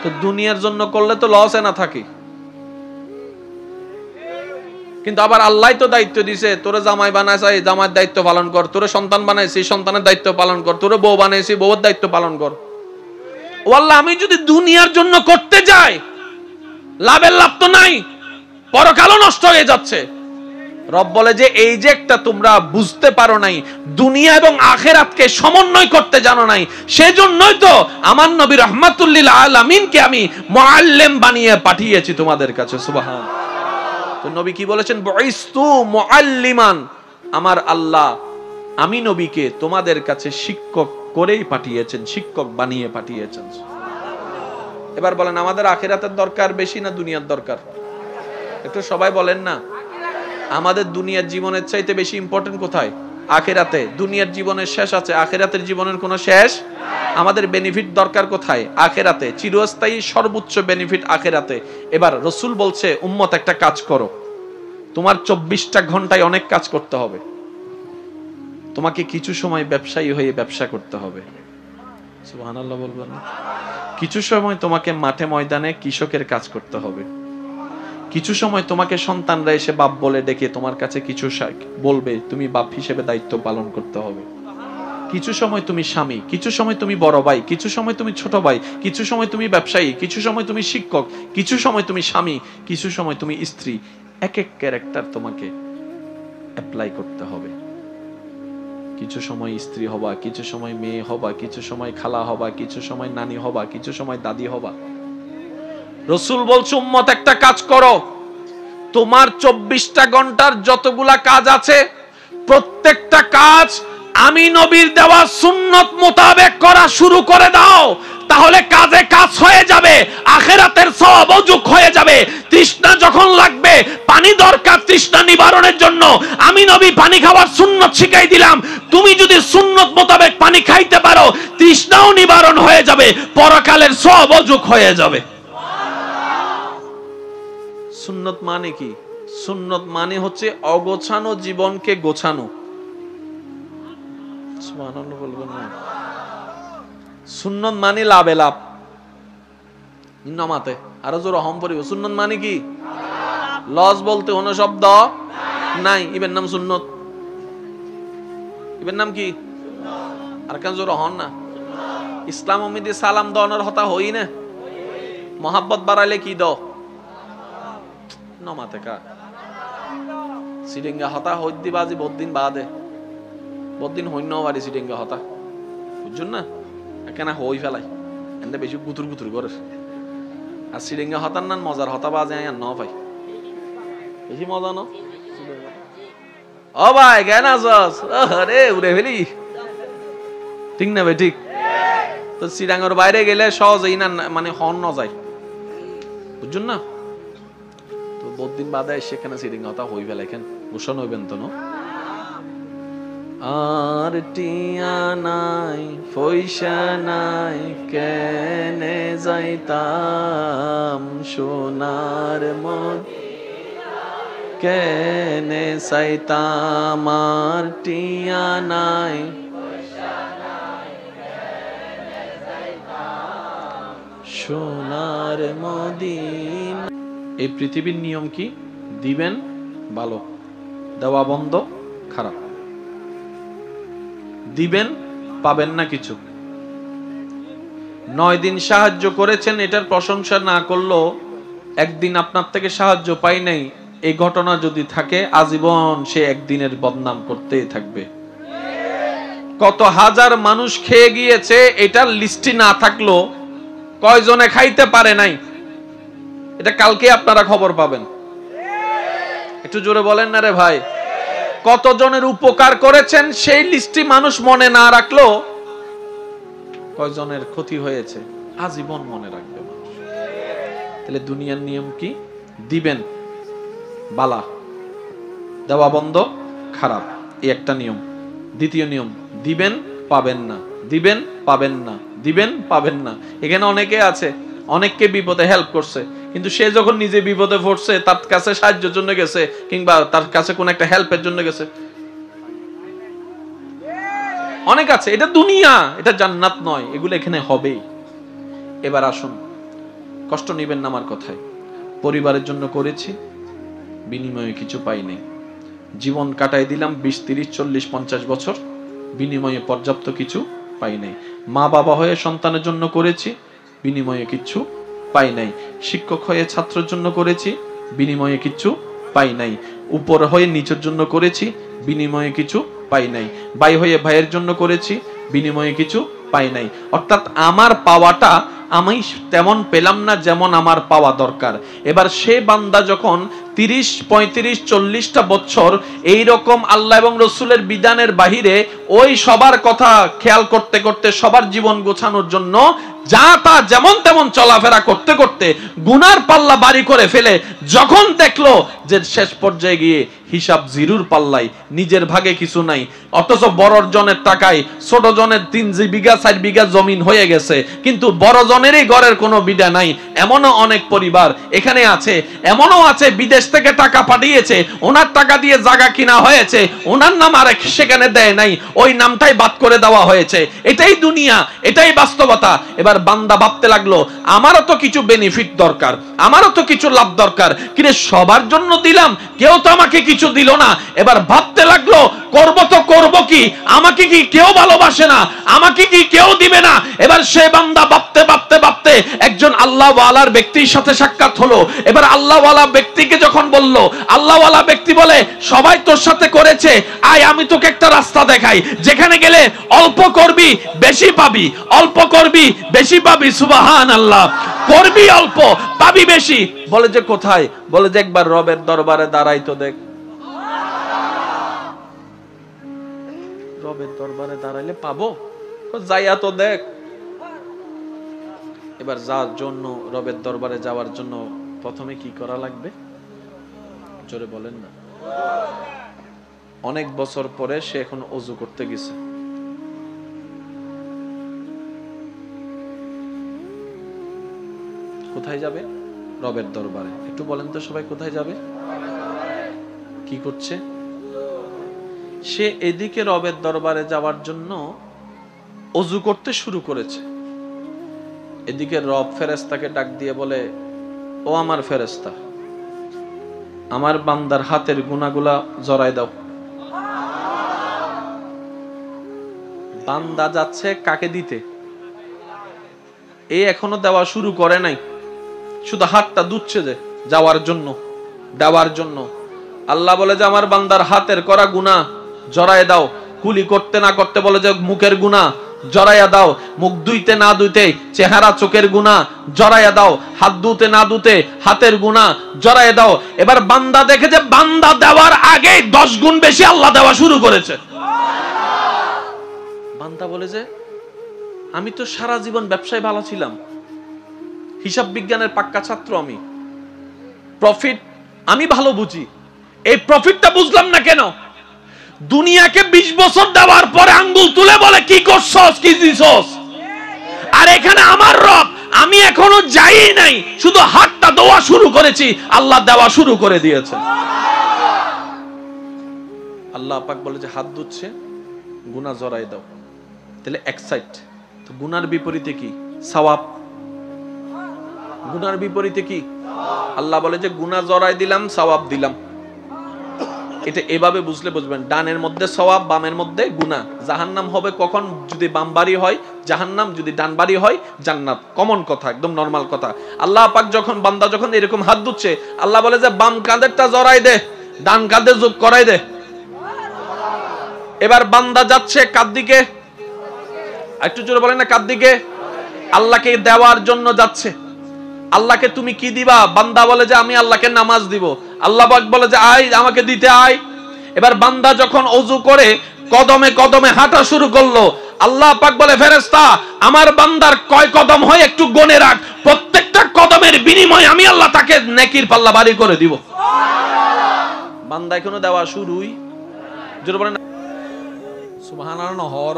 তো দুনিয়ার জন্য করলে তো লসে না থাকি, কিন্তু আবার আল্লাহ তো দায়িত্ব দিছে, তোরে জামাই বানাইছে, জামাইয়ের দায়িত্ব পালন কর। তোরে সন্তান বানাইছি, সন্তানের দায়িত্ব পালন কর। তোরে বউ বানাইছি, বউয়ের দায়িত্ব পালন কর। ও আল্লাহ, আমি যদি দুনিয়ার জন্য করতে যাই, লাভের লাভ তো নাই, পরকালও নষ্ট হয়ে যাচ্ছে। রব বলে যে এই যে একটা তোমরা বুঝতে পারো নাই, দুনিয়া এবং আখিরাতকে সমন্বয় করতে জানো নাই, সেজন্যই তো আমার নবী রাহমাতুল লিল আলামিনকে আমি মুআল্লিম বানিয়ে পাঠিয়েছি তোমাদের কাছে। সুবহান। তো নবী কি বলেছেন? বুইস্তু মুআল্লিমান, আমার আল্লাহ আমি নবীকে তোমাদের কাছে শিক্ষক করেই পাঠিয়েছেন, শিক্ষক বানিয়ে পাঠিয়েছেন। এবার বলেন, আমাদের আখিরাতের দরকার বেশি না দুনিয়ার দরকার? একটু সবাই বলেন না। আমাদের দুনিয়ার জীবনের চাইতে বেশি ইম্পর্টেন্ট কোথায়? আখিরাতে। দুনিয়ার জীবনের শেষ আছে, আখিরাতের জীবনের কোনো শেষ। আমাদের বেনিফিট দরকার কোথায়? আখিরাতে। চিরস্থায়ী সর্বোচ্চ বেনিফিট আখিরাতে। এবার রাসূল বলছে, উম্মত একটা কাজ করো, তোমার 24টা ঘন্টায় অনেক কাজ করতে হবে। তোমাকে কিছু সময় ব্যবসায়ী হয়ে ব্যবসা করতে হবে। সুবহানাল্লাহ বলবেন না? কিছু সময় তোমাকে মাঠে ময়দানে কৃষকের কাজ করতে হবে। কিছু সময় তোমাকে সন্তানরা এসে বাপ বলে ডেকে তোমার কাছে কিছু বলবে, তুমি বাপ হিসেবে দায়িত্ব পালন করতে হবে। কিছু সময় তুমি স্বামী, কিছু সময় তুমি বড় ভাই, কিছু সময় তুমি ছোট ভাই, কিছু সময় তুমি ব্যবসায়ী, কিছু সময় তুমি শিক্ষক, কিছু সময় তুমি স্বামী, কিছু সময় তুমি স্ত্রী। এক এক ক্যারেক্টার তোমাকে অ্যাপ্লাই করতে হবে। কিছু সময় স্ত্রী হবা, কিছু সময় মেয়ে হবা, কিছু সময় খালা হবা, কিছু সময় নানি হবা, কিছু সময় দাদি হবা। রাসূল বলছে, উম্মত একটা কাজ করো, তোমার 24টা ঘন্টার যতগুলা কাজ আছে, প্রত্যেকটা কাজ আমি নবীর দেওয়া সুন্নত মোতাবেক করা শুরু করে দাও। তাহলে কাজে কাজ হয়ে যাবে, আখিরাতের সওয়াবও যোগ হয়ে যাবে। তৃষ্ণা যখন লাগবে, পানি দরকার তৃষ্ণা নিবারণের জন্য, আমি নবী পানি খাওয়ার সুন্নত শিখাই দিলাম। তুমি যদি সুন্নত মোতাবেক পানি খাইতে পারো, তৃষ্ণাও নিবারণ হয়ে যাবে, পরকালের সওয়াবও যোগ হয়ে যাবে। সুন্নত মানে কি? সুন্নত মানে হচ্ছে অগোছানো জীবনকে গোছানো। সুবহানাল্লাহ বলবেন না? সুন্নত মানে লাভে লাভ। নমাতে আরো জোর হম পড়িব। সুন্নত মানে কি? লজ বলতে কোনো শব্দ নাই, ইবের নাম সুন্নত। ইবের নাম কি? আর কেন জোর হন না? ইসলাম অমিদি সালাম দনের হতা হই না, মহাব্বত বাড়াইলে কি দ নমাতে কা সিডিঙ্গা হতা হইদি বাজি বদিন বাদে বদিন হইন বাড়ি সিডিঙ্গা হতা বুঝুন না, কেন হই ফেলাই এনে বেশি গুতুর গুতুর করে। আর সিডিঙ্গা হতার নান মজার হতা বাজে আর ন ভাই বেশি মজা ন। ও ভাই কেন আসস? আরে উড়ে ফেলি, ঠিক না ভাই? ঠিক তো সিডাঙ্গর বাইরে গেলে সহজেই না মানে হন ন যায়, বুঝুন না? তো বহুদিন বাদে সেখানে সিডিঙ্গা হতা হই ফেলাই, কেন গোসন হইবেন তো না? আর টিয়া নাই পয়সা নাই কেনে যাইতাম সোনার মন কেনে চাইতাম। আর টিয়া নাই সোনার মদিনা। এই পৃথিবীর নিয়ম কি? দিবেন ভালো, দেওয়া বন্ধ খারাপ। দিবেন পাবেন না কিছু। 9 দিন সাহায্য করেছেন, এটার প্রশংসা না করলেও একদিন আপনার থেকে সাহায্য পাই নাই, এই ঘটনা যদি থাকে আজীবন সে একদিনের বদনাম করতেই থাকবে। কত হাজার মানুষ খেয়ে গিয়েছে, এটার লিস্টি না থাকলো কয়জনে খাইতে পারে নাই, এটা কালকে আপনারা খবর পাবেন। একটু জোরে বলেন না রে ভাই। কতজনের উপকার করেছেন সেই লিস্টি মানুষ মনে না রাখলো কয়জনের ক্ষতি হয়েছে আজীবন মনে রাখবে মানুষ। তাহলে দুনিয়ার নিয়ম কি? দিবেন বালা, দেওয়া বন্ধ খারাপ, এই একটা নিয়ম। দ্বিতীয় নিয়ম, দিবেন পাবেন না, দিবেন পাবেন না, দিবেন পাবেন না। এখানে অনেকে আছে অনেককে বিপদে হেল্প করছে, কিন্তু সে যখন নিজে বিপদে পড়ছে তার কাছে সাহায্যের জন্য গেছে কিংবা তার কাছে কোন একটা হেল্পের জন্য গেছে, অনেক আছে। এটা দুনিয়া, এটা জান্নাত নয়, এগুলো এখানে হবেই। এবার আসুন, কষ্ট নিবেন না আমার কথায়। পরিবারের জন্য করেছি, বিনিময়ে কিছু পাই নাই। জীবন কাটাই দিলাম 20, 30, 40, 50 বছর, বিনিময়ে পর্যাপ্ত কিছু পাই নাই। মা বাবা হয়ে সন্তানের জন্য করেছি, বিনিময়ে কিছু পাই নাই। শিক্ষক হয়ে ছাত্রের জন্য করেছি, বিনিময়ে কিছু পাই নাই। উপর হয়ে নিচের জন্য করেছি, বিনিময়ে কিছু পাই নাই। ভাই হয়ে ভাইয়ের জন্য করেছি, বিনিময়ে কিছু পাই নাই। অর্থাৎ আমার পাওয়াটা আমি তেমন পেলাম না যেমন আমার পাওয়া দরকার। এবার সে বান্দা যখন 30, 35, 40টা বছর এইরকম আল্লাহ এবং রসুলের বিধানের বাহিরে ওই সবার কথা খেয়াল করতে করতে সবার জীবন গোছানোর জন্য যা তা যেমন তেমন চলাফেরা করতে করতে গুনার পাল্লা বাড়ি করে ফেলে যখন দেখলো যে শেষ পর্যায়ে গিয়ে হিসাব জিরুর পাল্লাই, নিজের ভাগে কিছু নাই, অথচ বড় জনের টাকায় ছোট জনের 3 বিঘা 4 বিঘা জমিন হয়ে গেছে, কিন্তু বড় জনেরই ঘরের কোনো বিডা নাই। এমনও অনেক পরিবার এখানে আছে, এমনও আছে বিদেশ থেকে টাকা পাঠিয়েছে, ওনার টাকা দিয়ে জায়গা কিনা হয়েছে, ওনার নাম আর সেখানে দেয় নাই, ওই নামটাই বাদ করে দেওয়া হয়েছে। এটাই দুনিয়া, এটাই বাস্তবতা। এবার বান্দা ভাবতে লাগলো আমারও তো কিছু বেনিফিট দরকার, আমারও তো কিছু লাভ দরকার, কিন্তু সবার জন্য দিলাম, কেউ তো আমাকে কিছু দিল না। এবার ভাবতে লাগলো করব তো করব কি, আমাকে কি কেউ ভালোবাসে না, আমাকে কি কেউ দিবে না। এবার সে বান্দা ভাবতে ভাবতে ভাবতে একজন আল্লাহওয়ালার ব্যক্তির সাথে সাক্ষাৎ হলো। এবার আল্লাহওয়ালা ব্যক্তিকে যখন বলল, আল্লাহওয়ালা ব্যক্তি বলে সবাই তোর সাথে করেছে, আয় আমি তোকে একটা রাস্তা দেখাই, যেখানে গেলে অল্প করবি বেশি পাবি, অল্প করবি বেশি পাবি। সুবহানাল্লাহ। করবি অল্প পাবি বেশি। বলে যে কোথায়? বলে যে একবার রবের দরবারে দাঁড়াই তো দেখ। রবের দরবারে দাঁড়াইলে পাবো, যাইয়া তো দেখ। এবার যার জন্য রবের দরবারে যাওয়ার জন্য প্রথমে কি করা লাগবে জোরে বলেন না। অনেক বছর পরে সে এখন ওযু করতে গেছে, কোথায় যাবে? রবের দরবারে। একটু বলেন তো সবাই কোথায় যাবে? কি করছে সে? এদিকে রবের দরবারে যাওয়ার জন্য ওযু করতে শুরু করেছে, এদিকে রব ফেরেশতাকে ডাক দিয়ে বলে, ও আমার ফেরেশতা, আমার বান্দার হাতের গুনাহগুলা জড়ায় দাও। বান্দা যাচ্ছে কাকে দিতে? এখনো দেওয়া শুরু করে নাই, শুধু হাতটা দুচ্ছে যে যাওয়ার জন্য, দেওয়ার জন্য। আল্লাহ বলে যে আমার বান্দার হাতের করা গুনাহ জড়ায় দাও। কুলি করতে না করতে বলে যে মুখের গুনাহ জড়াইয়া দাও। মুখ ধুইতে না ধুইতে চেহারা চোখের গুনাহ জড়াইয়া দাও। হাত ধুতে না ধুতে হাতের গুনাহ জড়াইয়া দাও। এবার বান্দা দেখে যে বান্দা দেওয়ার আগে 10 গুণ বেশি আল্লাহ দেওয়া শুরু করেছে। বান্দা বলে যে আমি তো সারা জীবন ব্যবসায় ভালো ছিলাম, হিসাব বিজ্ঞানের পাক্কা ছাত্র, আমি প্রফিট আমি ভালো বুঝি, এই প্রফিটটা বুঝলাম না কেন? দুনিয়াকে 20 বছর দেওয়ার পরে আঙ্গুল তুলে বলে কি করছস, কি দিছস। আর এখানে আমার রব, আমি এখনো যাই নাই, শুধু হাতটা দেওয়া শুরু করেছি, আল্লাহ দেওয়া শুরু করে দিয়েছে। আল্লাহ পাক বলে যে হাত ধুচ্ছে, গুনাহ জড়াই দাও। তাহলে এক্সাইট। তো গুনার বিপরীতে কি? সওয়াব। গুনার বিপরীতে কি? আল্লাহ বলে যে গুনাহ জড়াই দিলাম, সওয়াব দিলাম। এটা এভাবে বুঝলে বুঝবেন, ডানের মধ্যে সওয়াব, বামের মধ্যে গুনাহ। জাহান্নাম হবে কখন? যদি বাম বাড়ি হয় জাহান্নাম, যদি ডান বাড়ি হয় জান্নাত। কমন কথা, একদম নরমাল কথা। আল্লাহ পাক যখন বান্দা যখন এরকম হাত ধুচ্ছে, আল্লাহ বলে যে বাম কাঁধেরটা জড়াই দে, ডান কাঁধে যোগ করাই দে। এবার বান্দা যাচ্ছে কার দিকে? একটু জোরে বলেন না, কার দিকে? আল্লাহকে দেওয়ার জন্য যাচ্ছে। আল্লাহকে তুমি কি দিবা? বান্দা বলে যে আমি আল্লাহকে নামাজ দিব। আল্লাহ পাক বলে যে আয়, আমাকে দিতে আয়। এবার বান্দা যখন ওযু করে কদমে কদমে হাঁটা শুরু করলো, আল্লাহ পাক বলে ফেরেশতা, আমার বান্দার কয় কদম হয় একটু গণে রাখ, প্রত্যেকটা কদমের বিনিময়ে আমি আল্লাহ তাকে নেকির পাল্লা ভারী করে দিব। বান্দা এখনো দেওয়া শুরুই। জোরে বলেন সুবহানাল্লাহ। হর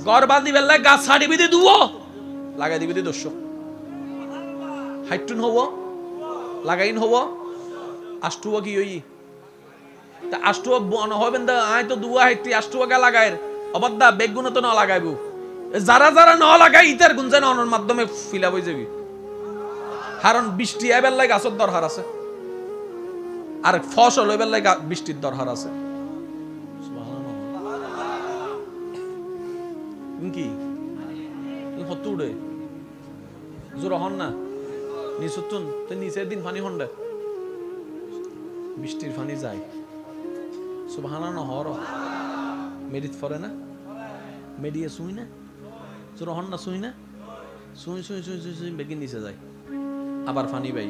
ঘর বাঁধি বেলা গাছ ছাড়ি বিধি দুও লাগাই দিবি দস্য হাইটুন হব লাগাইন হব আষ্টুয়া কি হই তা আষ্টুয়া বন হবেন দা আই তো দুয়া হাইটি আষ্টুয়া গা লাগাইর অবদ্দা বেগুন তো না লাগাইবো যারা যারা না লাগাই ইতার গুঞ্জন অনর মাধ্যমে ফিলাপ হয়ে যাবি। কারণ বৃষ্টি এবার লাগে গাছের দরকার আছে, আর ফসল এবার লাগে বৃষ্টির দরকার আছে। কি হতুড়ে জোর হন না নিচুতুন তো নিচের দিন পানি হন্ডে বৃষ্টির পানি যায় সুবহানাল্লাহ হর মেরিত ফরে না মেডিয়ে শুই না জোর হন না শুই না শুই শুই শুই শুই শুই বেগিন নিচে যায় আবার পানি পাই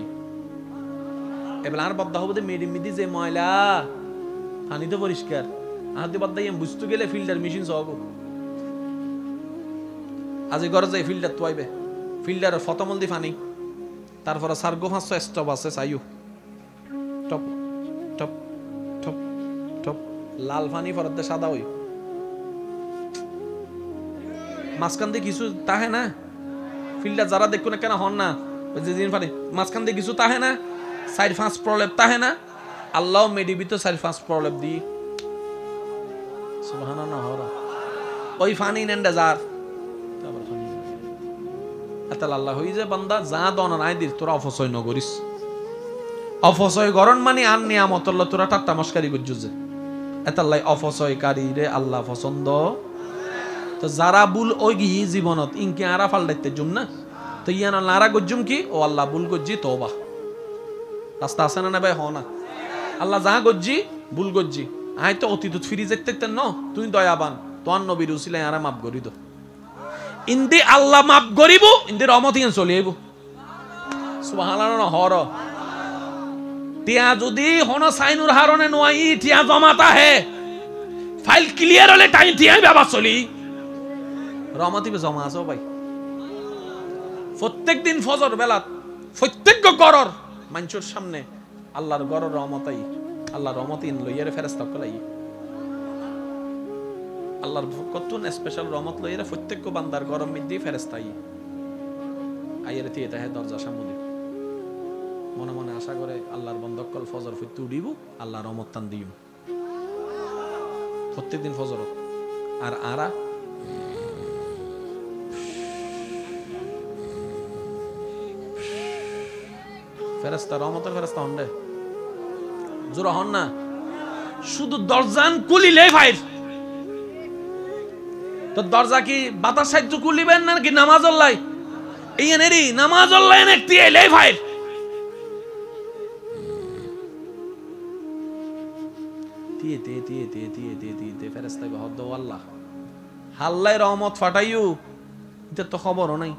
এবার আর বদ্ধ হবো মেডি মিদি যে ময়লা পানি তো পরিষ্কার আহাতে বদ্ধ বুঝতে গেলে ফিল্টার মেশিন সব আজ ঘরে যাই ফিল্টার তো আইবে ফিল্টারের ফতমল দি ফানি তারপরে সার্গো 500 স্টপ আছে চাইও টপ টপ টপ টপ লাল ফানি ফরতে সাদা হই মাঝখান দিয়ে কিছু তাহে না ফিল্টার যারা দেখো না কেন হন না যে দিন ফানি মাঝখান দিয়ে কিছু তাহে না 4-5 প্রলেপ তাহে না আল্লাহ মেডিবি তো 4-5 প্রলেপ দি সুবহানাল্লাহ হরা ওই ফানি নেন্ডা যার আল্লাহ হই যে বান্দা যা দন নাই দিস তোরা অপচয় নগরিস অপচয় গরণ মানে আন নিয়ামতল্লাহ তোরা ঠাট্টা মস্কারি করছিস যে এতাল্লাই অপচয়কারী রে আল্লাহ পছন্দ তো যারা ভুল ওই গি জীবনত ইনকে আরা ফালদাইতে জুম না তো ইয়ান নারা গজ্জুম কি ও আল্লাহ ভুল গজ্জি তওবা রাস্তা আছে না ভাই হ না আল্লাহ যা গজ্জি ভুল গজ্জি আই তো অতীত ফিরি যেতে ন তুই দয়াবান তোর নবীর উসিলায় আরা মাফ করি দো ইন্দি আল্লাহ মাফ করিব ইন্দি রহমত ইন চলে আইব সুবহানাল্লাহ হর তিয়া যদি হন সাইনুর হারনে নয় তিয়া জমাতা হে ফাইল ক্লিয়ার হলে টাইম তিয়া বাবা চলি রহমতি জমা আছে ভাই প্রত্যেক দিন ফজর বেলা প্রত্যেক গরর মানুষের সামনে আল্লাহর গরর রহমতাই আল্লাহর রহমত ইন লইয়ারে ফেরেশতা কলাই আল্লাহর কতন স্পেশাল রহমত লইরা প্রত্যেক বান্দার গরম মিদ্দি ফেরেশতাই আইরে তে এটা দরজা সামনে মনে মনে আশা করে আল্লাহর বন্দকল ফজর ফুটতে উড়িব আল্লাহর রহমত টান দিম প্রত্যেকদিন ফজর আর আরা ফেরেশতা রহমতের ফেরেশতা হন রে জোরা হন না শুধু দরজান কুলিলেই ফাইর তো দরজা কি বাতাস সাহায্য কুলিবেন না কি নামাজ আল্লাহ এই এনেরি নামাজ আল্লাহ একটি এলেই ফাইর দিয়ে ফেরেশতা হদ আল্লাহ হাল্লাই রহমত ফাটাইও এটা তো খবরও নাই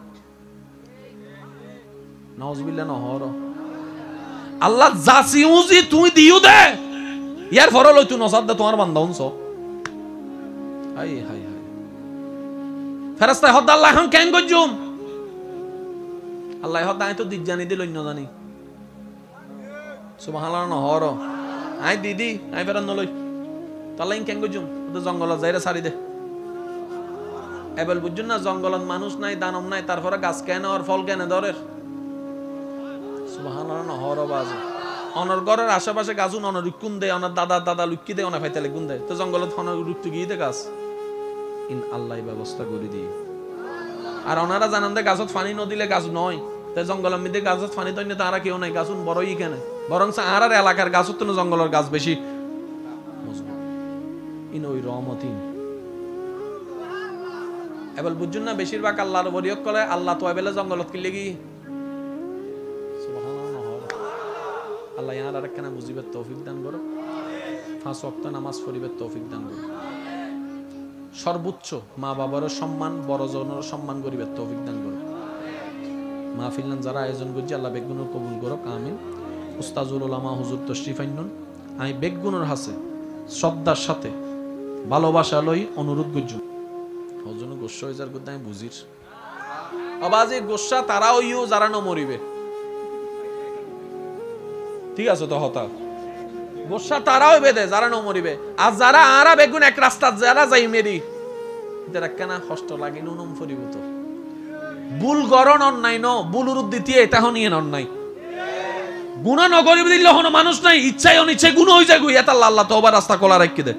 নাউজুবিল্লাহ নহর আল্লাহ জাসি উজি তুই দিও দে ইয়ার ফরল তুই নসাদ দে তোমার বান্দা উনস হাই হাই হাই ফেরেশতা হদ আল্লাহ এখন কেন গজুম আল্লাহ হদ আই তো দিক জানি দিল অন্য জানি সুবহানাল্লাহ নহর আই দিদি আই ফেরান নলই তাহলে কেন গজুম তো জঙ্গল যাইরা সারি দে এবেল বুঝুন না জঙ্গলত মানুষ নাই দানব নাই তারপরে গাছ কেন আর ফল কেন ধরে সুবহানাল্লাহ নহর বাজ অনর ঘরের আশেপাশে গাছুন অনর রুকুন দেয় অনর দাদা লুকি দেয় অনা ফাইতে লেগুন দেয় তো জঙ্গলত অনর রুকতে গিয়ে দে গাছ ইন আল্লাহ ব্যবস্থা করে দিই আর ওনারা জানান দে গাছত পানি নদিলে গাছ নয় তো জঙ্গলের মধ্যে গাছত পানি তো তারা কেউ নাই গাছুন বড়ই কেন বরং আর এলাকার গাছত তো জঙ্গলের গাছ বেশি ইন ওই রহমতিন এবার বুঝুন না বেশিরভাগ আল্লাহর বরিয়ত করে আল্লাহ তো এবেলে জঙ্গলত কি লেগি আল্লাহ ইয়ার আরেকখানা বুঝিবার তৌফিক দান করো 5 ওয়াক্ত নামাজ পড়িবার তৌফিক দান করো সর্বোচ্চ মা বাবারও সম্মান বড় জনের সম্মান করিবার তৌফিক দান করো মাহফিল যারা আয়োজন করছে আল্লাহ বেগুন কবুল করো আমিন উস্তাজুল উলামা হুজুর তশরিফ আইনুন আমি বেগুনের হাসে শ্রদ্ধার সাথে ভালোবাসা লই অনুরোধ করছি ওজন গোস্বা হয়ে যার কথা আমি বুঝির আবাজে গোস্বা তারা হইও যারা ন মরিবে ঠিক আছে তো হতা গোস্বা তারা হইবে দে যারা ন মরিবে আর যারা আরা বেগুন এক রাস্তা যারা যাই মেরি এটা কেনা কষ্ট লাগে নুনম ফরিব তো ভুল গরণ অন্যায় ন ভুলুর দ্বিতীয় এটা হনিয়ে অন্যায় গুনাহ নগরিব দিলে হনো মানুষ নাই ইচ্ছায় অনিচ্ছায় গুনাহ হই যায় গইয়া আল্লাহ আল্লাহ তওবা রাস্তা খোলা রাখি দে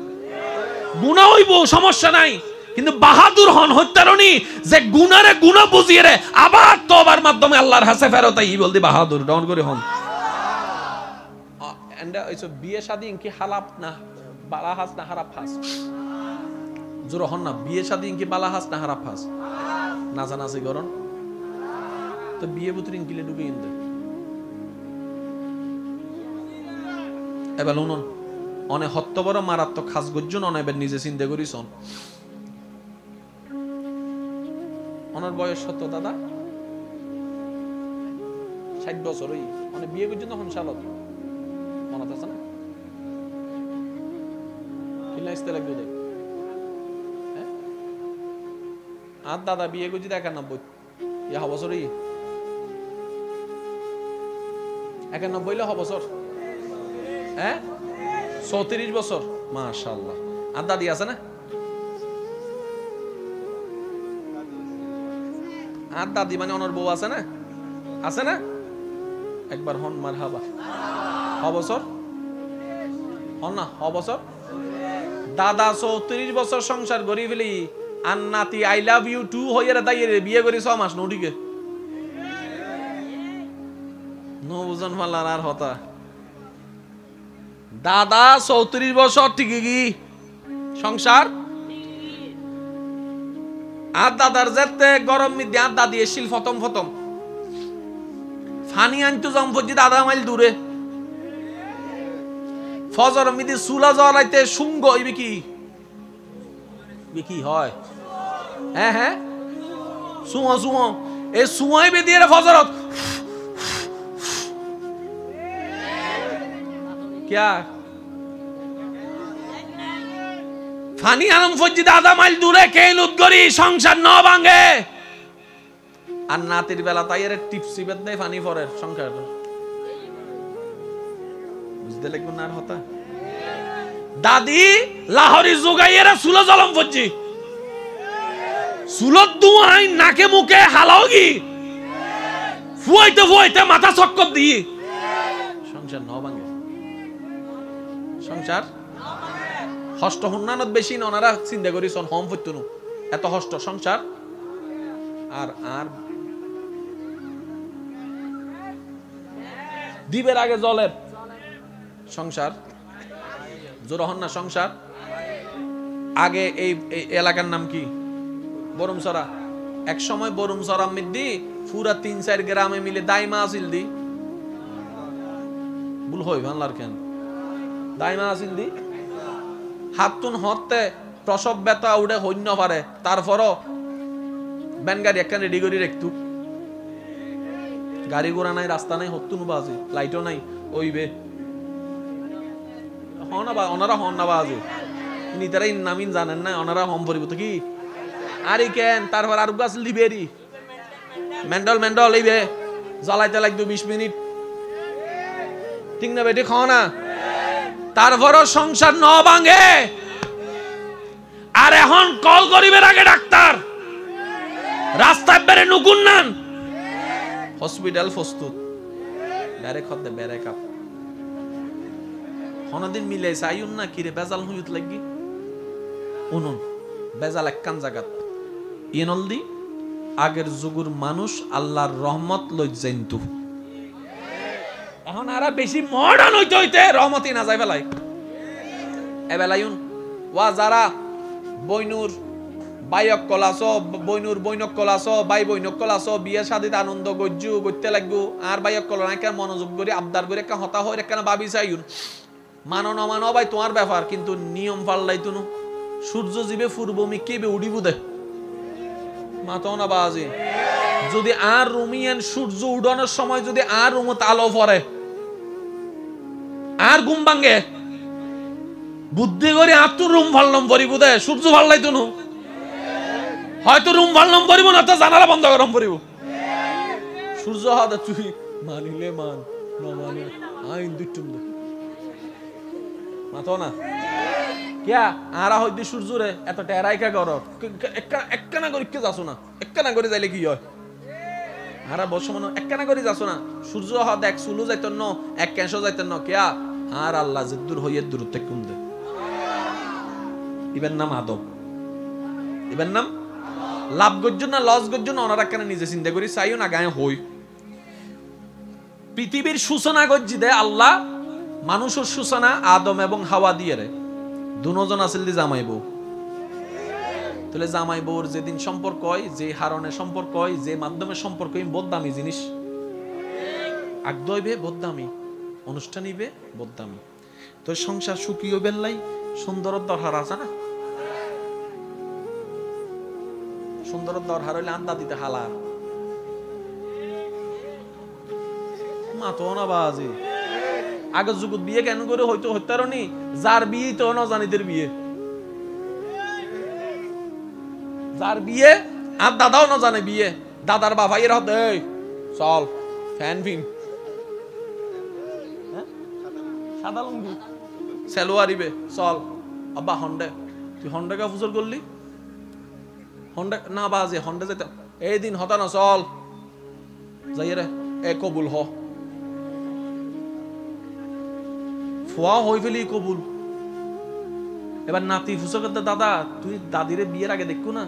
গুনাহ হইব সমস্যা নাই কিন্তু বাহাদুর হন হত্যারণী যে গুনারে গুনাহ বুঝিয়ে রে আবার তওবার মাধ্যমে আল্লাহর কাছে ফেরত আই বলদি বাহাদুর ডাউন করে হন এন্ড ইটস বিয়ে শাদী কি হালাপ না বালা হাস না হারাপ হাস জোর হন না বিয়ে শাদী কি বালা হাস না হারাপ হাস না জানাসি করন তো বিয়ে বুতরি কিলে ঢুকে ইনদে এবার উনন অনে হত্য বড় মারাত্মক খাস গজ্জন অনে এবার নিজে চিন্তা করিছন ওনার বয়স কত দাদা 60 বছর হই মানে বিয়ে করছেন তখন সালত মনে আছে না কিলা ইস্তে লাগবে দেখ আর দাদা বিয়ে করছি 91 ইয়া বছর হই 91 হইলে বছর হ্যাঁ 34 বছর মাশাআল্লাহ আর দাদি আছে না আর দাদি মানে ওনার বউ আছে না একবার হন মারহাবা বছর হন না বছর দাদা 34 বছর সংসার করি ফেলি আর নাতি আই লাভ ইউ টু হইয়া দাইয়ে বিয়ে করি 6 মাস নটিকে বুঝন ফালার আর হতা দাদা 34 বছর ঠিক কি সংসার আর দাদার যেতে গরম মিদি আর দাদি এসিল ফতম ফানি আনতো জম্পজি দাদা মাইল দূরে ফজর মিদি চুলা জ্বলাইতে শুঙ্গ হইবে কি হয় হ্যাঁ সুমো এই সুমাই বেদিয়ে ফজরত क्या ফানি আলম ফজ্জি দাদা মাইল দূরে কেনুত করি সংসার ন ভাঙে আর নাতির বেলা তাই এর টিপসি বেদ দেয় ফানি ফরের সংসার বুঝতে লাগবে না আর হতা দাদি লাহোরি জুগাইয়েরা সুলো জলম ফজ্জি সুলত দুয়াই নাকে মুখে হালাওগি ফুয়াইতে মাথা চক্কর দিয়ে সংসার ন ভাঙে সংসার হষ্ট হুন্নানত বেশি ওনারা চিন্তা করিছন হম ফতুনু এত হষ্ট সংসার আর দ্বীপের আগে জলের সংসার, জোরহন না সংসার। আগে এই এলাকার নাম কি? বরুমসরা। এক সময় বরুমসরা মিদ্দি পুরা 3-4 গ্রামে মিলে দাইমা আসিল দি, ভুল হই বাংলার কেন দাইমা আসিল দি হাতুন হতে প্রসব ব্যথা উড়ে হইন্য পারে, তারপরও ব্যান গাড়ি একখান রেডি করে রাখতু। গাড়ি ঘোড়া নাই, রাস্তা নাই, হতুন বাজে, লাইটও নাই, ওইবে ওনারা হন না বাজে, তারা নামিন জানেন না, ওনারা হম পরিবর্ত কি আর কেন। তারপর আর গাছ লিবেরি মেন্ডল এইবে জ্বালাইতে লাগতো 20 মিনিট, ঠিক না বেটি? খাও না। তারপরও সংসার ন ভাঙে। আর এখন কল করিবের আগে ডাক্তার, রাস্তায় বেড়ে নুকুন নান, হসপিটাল প্রস্তুত, বেড়ে খদ্দে বেড়ে কাপ হনদিন মিলে চাইউন না কিরে বেজাল হুইত লাগি উনুন বেজাল একখান জাগাত ইনলদি আগের যুগুর মানুষ আল্লাহর রহমত লইজাইন্তু। এখন আরা বেশি মডার্ন হইতে হইতে রহমতই না যায় বেলাই এবেলাইউন। ওয়া যারা বইনুর বাইক কলাস, বইনুর বইনক কলাস, বাই বইনক কলাস, বিয়ে শাদিতে আনন্দ গজ্জু করতে লাগবো। আর বাইক কল না মনোযোগ করে আবদার করে একটা হতা হয় একটা ভাবি চাইউন। মানো না মানো ভাই তোমার ব্যাপার, কিন্তু নিয়ম পাল্লাই তুনু। সূর্য জীবে পূর্বমি কেবে উড়িব দে মাতো না বাজে। যদি আর রুমিয়ান সূর্য উড়ানোর সময় যদি আর রুমত আলো পড়ে আর ঘুম ভাঙ্গে, বুদ্ধি করে আর তো রুম ফাল্লম পরিব দে, সূর্য ফাল্লাই তুনু হয়তো রুম ফাল্লম পরিব না, তো জানালা বন্ধ গরম পরিব। সূর্য হাত তুই মানিলে মান না মানিলে আইন দুটুম দে মাতো না কিয়া। আরা হইতে সূর্য রে এত টেরাই কা কর একখানা করে কে যাস না, একখানা করে যাইলে কি হয়? আরা বর্ষমান একখানা করে যাস না। সূর্য হাত এক চুলু যাইতেন ন, এক ক্যাঁশো যাইতেন ন কিয়া। আর আল্লাহ যে দূর হইয়ে দূরত্ব কম দে। ইবেন নাম আদব, ইবেন নাম লাভ গজ্জন না লস গজ্জন ওনারা কেন নিজে চিন্তা করি চাইও না গায়ে হই। পৃথিবীর সূচনা গজ্জি দেয় আল্লাহ, মানুষের সূচনা আদম এবং হাওয়া দিয়ে রে দুজন আসিল দি জামাই বউ। তাহলে জামাই বউর যেদিন সম্পর্ক হয়, যে হারণে সম্পর্ক হয়, যে মাধ্যমে সম্পর্ক হয়, বদদামি জিনিস আগদইবে বদদামি, অনুষ্ঠানিবে বদদামি। তো সংসার সুখী হইবেন লাই সুন্দরের দরকার আছে না? সুন্দরের দরকার হইলে আন্দা দিতে হালা মাতো না বাজে। আগের যুগত বিয়ে কেন করে হইতো হত্যারণী, যার বিয়ে তো না জানিদের বিয়ে, যার বিয়ে আর দাদাও না জানে বিয়ে, দাদার বাবাইয়ের হাতে চল ফ্যান ফিন সাদা লুঙ্গি সেলোয়ারিবে চল আব্বা হন্ডে, তুই হন্ডে কা ফুজর করলি হন্ডে না বাজে হন্ডে যেতে এই দিন হতা না চল যাই রে এ কবুল হ ফুয়া হই ফেলি কবুল। এবার নাতি ফুসো করতে দাদা তুই দাদিরে বিয়ের আগে দেখু না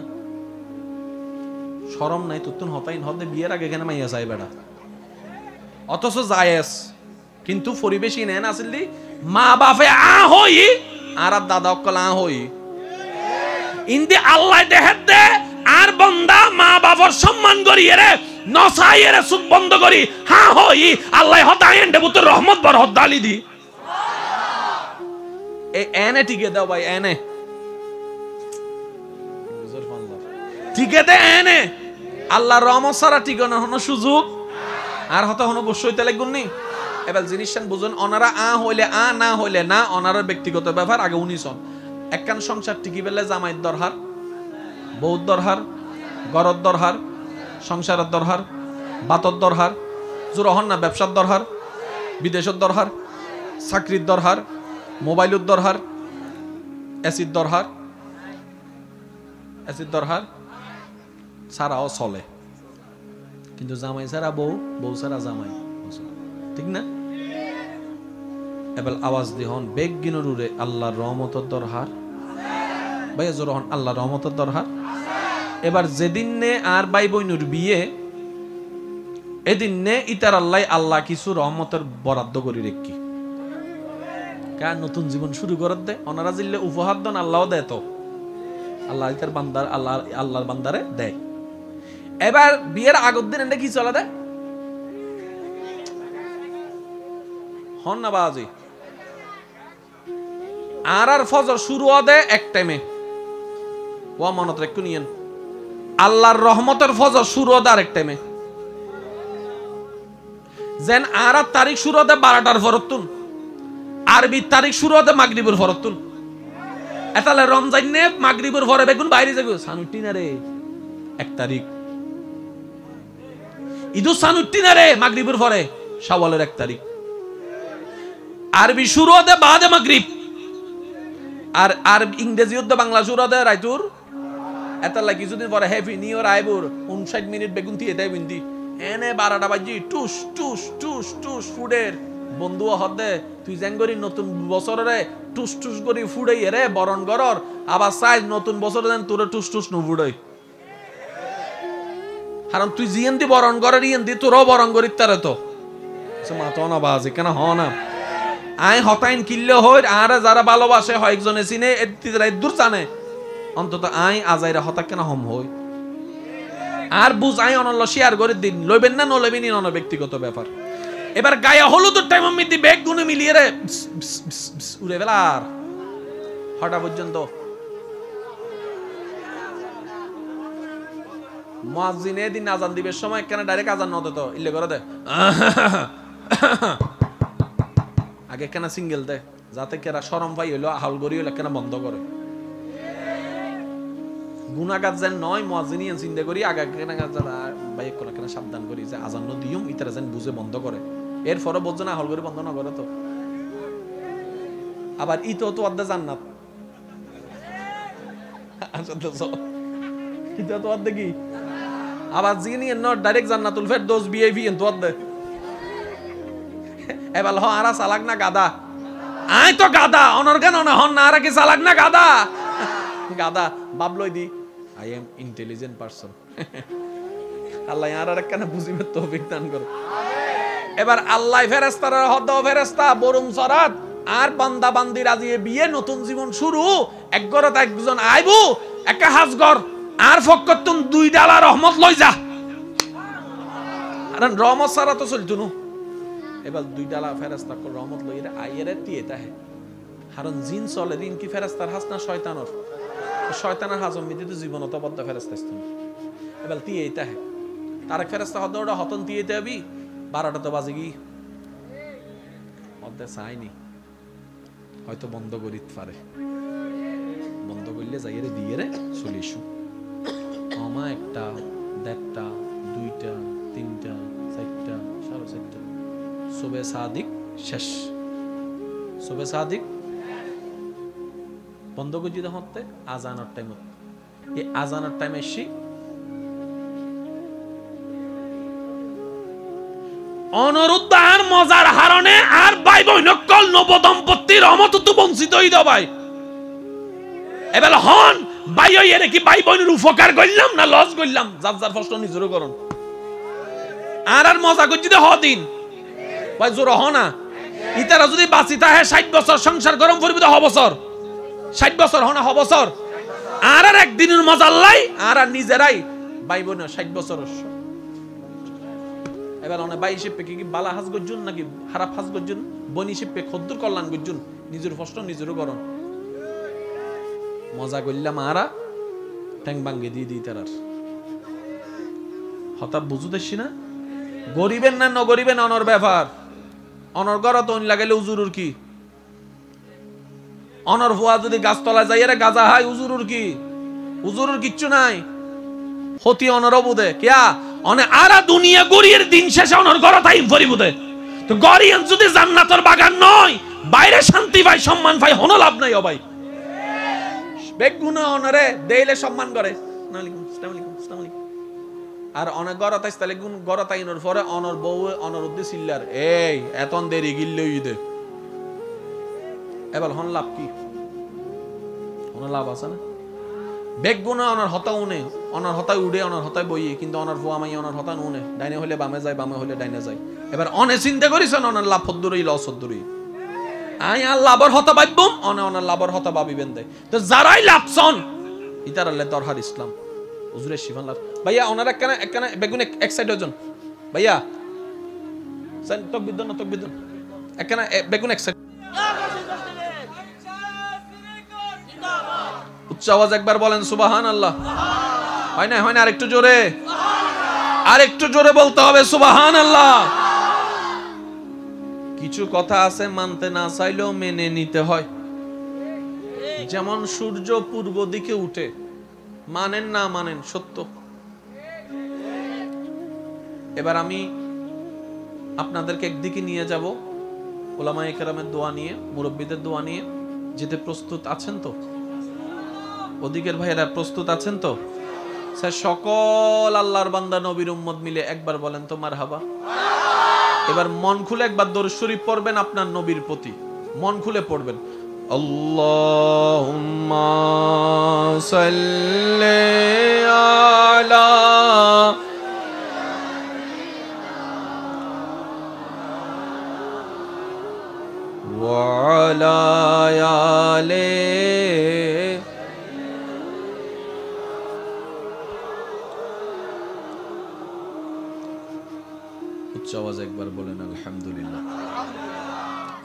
শরম নাই তোর, তুন হতাইন হতে বিয়ের আগে কেন মাইয়া চাই বেড়া, অথচ জায়েজ কিন্তু পরিবেশই নেন আসলি মা বাপে আ হই আর দাদা অকল আ হই ইন্দি আল্লাহ দেহে দে আর বন্দা মা বাবার সম্মান করি রে নসাই রে সুখ বন্ধ করি হা হই আল্লাহ হতাইন দেব তোর রহমত বর হদালি দি এ এনে টিকে দাও ভাই এনে টিকে দে এনে আল্লাহর রহমত সারা টিকে না হনো সুযোগ আর হতা হনো বসইতে লাগুন নি। এবার জিনিসটা বুঝুন, ওনারা আ হইলে আ না হইলে না, ওনার ব্যক্তিগত ব্যাপার আগে উনি শোন। একখান সংসার টিকি পেলে জামাইয়ের দরহার, বউর দরহার, গরর দরহার, সংসারের দরহার, বাতর দরহার, জোরহন না ব্যবসার দরহার, বিদেশের দরহার, চাকরির দরহার, মোবাইলের দরহার, এসির দরহার, এসির দরহার ছাড়াও চলে, কিন্তু জামাই ছাড়া বউ, বউ ছাড়া জামাই, ঠিক না? এবার আওয়াজ দিহন বেগ গিনরুরে আল্লাহর রহমতের দরহার ভাইয়া জোরহন আল্লাহর রহমতের দরহার। এবার যেদিন নে আর ভাই বইনুর বিয়ে এদিন নে ইতার আল্লাহ কিছু রহমতের বরাদ্দ করি রেখি কার নতুন জীবন শুরু করার দে ওনারা জিল্লে উপহার দেন আল্লাহ দেয় তো আল্লাহ ইতার বান্দার আল্লাহর বান্দারে দেয়। এবার বিয়ের আগের দিন এটা কি চলে দেয় হন না বাজি আর ফজর শুরু হবে এক টাইমে ও মনত রেখে নিয়েন আল্লাহর রহমতের ফজর শুরু হবে আরেক টাইমে যেন আর তারিখ শুরু হবে 12টার ফরতুন আরবি তারিখ শুরু হবে মাগরিবের ফরতুন এতালে রমজান নে মাগরিবের পরে বেগুন বাইরে যাবে সানুটি না রে 1 তারিখ ঈদুল সানুটি না রে মাগরিবের পরে শাওয়ালের 1 তারিখ আরবি শুরু হবে বাদে মাগরিব আর ইংরেজি হতে বাংলা শুরু হবে রাইতুর এতালে কিছুদিন পরে হ্যাপি নিউ ইয়ার আইবুর 59 মিনিট বেগুন দিয়ে দেয় বিন্দি এনে 12টা বাজি টুস টুস টুস টুস ফুডের বন্ধু হদে তুই জেঙ্গরি নতুন বছরে টুস টুস করি ফুড়াই রে বরণ গরর আবার চাই নতুন বছরে দেন তোরে টুস টুস নু ফুড়াই কারণ তুই জিয়েন দি বরণ গরের ইয়েন দি তোরও বরণ করিত তারে তো মাতো না বাজে কেন হ না আই হতাইন কিল্লে হই আর যারা ভালোবাসে হয় একজনে চিনে দূর জানে অন্তত আই আজাইরা হতা কেন হম হই আর বুঝ আই অনল শেয়ার করে দিন লইবেন না নলইবেন অন ব্যক্তিগত ব্যাপার। এবার গায়ে হলুদের টাইম আমি দি ব্যাগ গুনে মিলিয়ে রে উড়ে বেলার হঠাৎ পর্যন্ত মুয়াজ্জিন এদিন আজান দিবের সময় কেন ডাইরেক্ট আজান ন দিত ইল্লে করে দে আগে কেন সিঙ্গেল দে যাতে কেরা শরম পাই হইলো হাল গড়ি হইলো কেন বন্ধ করে গুনাহগার যেন নয় মুয়াজ্জিনই চিন্তা করি আগে কেন ভাই কেন সাবধান করি যে আজান দিয়ম ইতারা যেন বুঝে বন্ধ করে এরপরও বোঝে না হল করে বন্ধ না করে তো আবার ইতো তো অর্ধে জান্নাত ইতো তো অর্ধে কি আবার যিনি ডাইরেক্ট জান্নাতুল ফেরদৌস বিআইভি এন তো অর্ধে এবার হ আরা চালাক না গাদা আই তো গাদা অনর কেন না হন না আরা কি চালাক না গাদা গাদা বাবলই দি আই এম ইন্টেলিজেন্ট পারসন আল্লাহ আর কেন বুঝিবে তৌফিক দান করো। এবার আল্লাহ ফেরেশতারা হদ ফেরেশতা বরুম সরাত আর বান্দা বান্দি রাজিয়ে বিয়ে নতুন জীবন শুরু এক ঘরত একজন আইবু একা হাজগর আর ফকতুন 2 ডালা রহমত লই যা আর রহমত সারা তো চলতো না এবার 2 ডালা ফেরেশতা কো রহমত লইরে আইরে তিয়ে তাহে কারণ জিন চলে দিন কি ফেরেশতার হাস না শয়তানর শয়তানের হাজম মিতে তো জীবন তো বদ্ধ ফেরেশতা ইস্তুন এবার তিয়ে তাহে তার ফেরেশতা হদটা হতন তিয়ে দেবি 12টা তো বাজে কি মধ্যে চাইনি হয়তো বন্ধ করিতে পারে বন্ধ করলে যাইরে দিয়ে রে চলিসু আমা 1টা 1.5টা 2টা 3টা 4টা 4:30 সুবে সাদিক শেষ সুবে সাদিক বন্ধ করে দিতে হতে আজানের টাইম এই আজানের টাইম এসে অনুরুদ্ধার মজার হারণে আর ভাই বোন নকল নবদম্পতি রহমত তো বঞ্চিত হই দাও ভাই এবেলা হন ভাই ওই এর কি ভাই বোনের উপকার করলাম না লস করলাম যার যার প্রশ্ন নিজেরও করুন আর মজা করছি হ দিন ভাই জোর হ না ইতারা যদি বাঁচি তাহে 60 বছর সংসার গরম করবি তো হ বছর 60 বছর হ না হ বছর আর একদিনের মজা লাই আর নিজেরাই ভাই বোন 60 বছর এবার অনেক ভাই হিসেবে কি বালা হাজ গজ্জুন নাকি খারাপ হাজ গজ্জুন বনি হিসেবে খদ্দুর কল্যাণ গজ্জুন নিজের প্রশ্ন নিজেরও করুন মজা করলাম আরা ঠ্যাং ভাঙ্গে দিয়ে দিই তার হঠাৎ বুঝু দেখছি না গরিবের না নগরিবেন অনর ব্যাপার অনর গড়া তো লাগাইলে উজুরুর কি অনর ফুয়া যদি গাছতলা যাই রে গাজা হাই উজুরুর কি উজুরুর কিচ্ছু নাই হতি অনর বুদে কিয়া অনে আরা দুনিয়া গড়িয়ের দিন শেষে অনর গড়া তাই ভরি বুদে তো গড়িয়ান যদি জান্নাতের বাগান নয় বাইরে শান্তি পাই সম্মান পাই হনো লাভ নাই ও ভাই বেগুনা অনরে দেইলে সম্মান করে আসসালামু আলাইকুম আসসালামু আলাইকুম আর অনেক গড়া তাইলে গুণ গড়া তাইনোর পরে অনর বউ অনর উদ্দে সিল্লার এই এতন দেরি গিল্লে ইদে এবার হন লাভ কি হন লাভ আছে না বেগুনা ওনার হতা উনে, ওনার হতায় উড়ে, ওনার হতায় বইয়ে, কিন্তু ওনার ফুয়া মাইয়া ওনার হতা নুনে, ডাইনে হলে বামে যায়, বামে হলে ডাইনে যায়। এবার অনে চিন্তা করিছেন ওনার লাভ হদ্দুরই লস হদ্দুরই, আই আর লাভর হতা ভাববুম, অনে ওনার লাভর হতা ভাবিবেন দেয়। তো যারাই লাভছন ইতার আল্লাহ দরহার ইসলাম হুজুরের শিফানলার ভাইয়া ওনার একখানা বেগুন এক সাইড ওজন ভাইয়া তক বিদ্যন না তক বিদ্যন একখানা বেগুন এক সাইড। উচ্চ আওয়াজ একবার বলেন সুবহানাল্লাহ। হয় না হয় না, আরেকটু জোরে, আরেকটু জোরে বলতে হবে সুবহানাল্লাহ। কিছু কথা আছে মানতে না চাইলেও মেনে নিতে হয়। যেমন সূর্য পূর্ব দিকে উঠে, মানেন না মানেন সত্য। এবার আমি আপনাদেরকে একদিকে নিয়ে যাব, উলামায়ে কেরামের দোয়া নিয়ে, মুরব্বীদের দোয়া নিয়ে। যেতে প্রস্তুত আছেন তো? ওদিকের ভাইয়েরা প্রস্তুত আছেন তো? স্যার সকল আল্লাহর বান্দা নবীর উম্মত মিলে একবার বলেন তো মারহাবা। এবার মন খুলে একবার দরুদ শরীফ পড়বেন আপনার নবীর প্রতি, মন খুলে পড়বেন। আল্লাহুম্মা সাল্লি আলা ওয়া আলা আলি উচ্চ আওয়াজ একবার বলেন আলহামদুলিল্লাহ।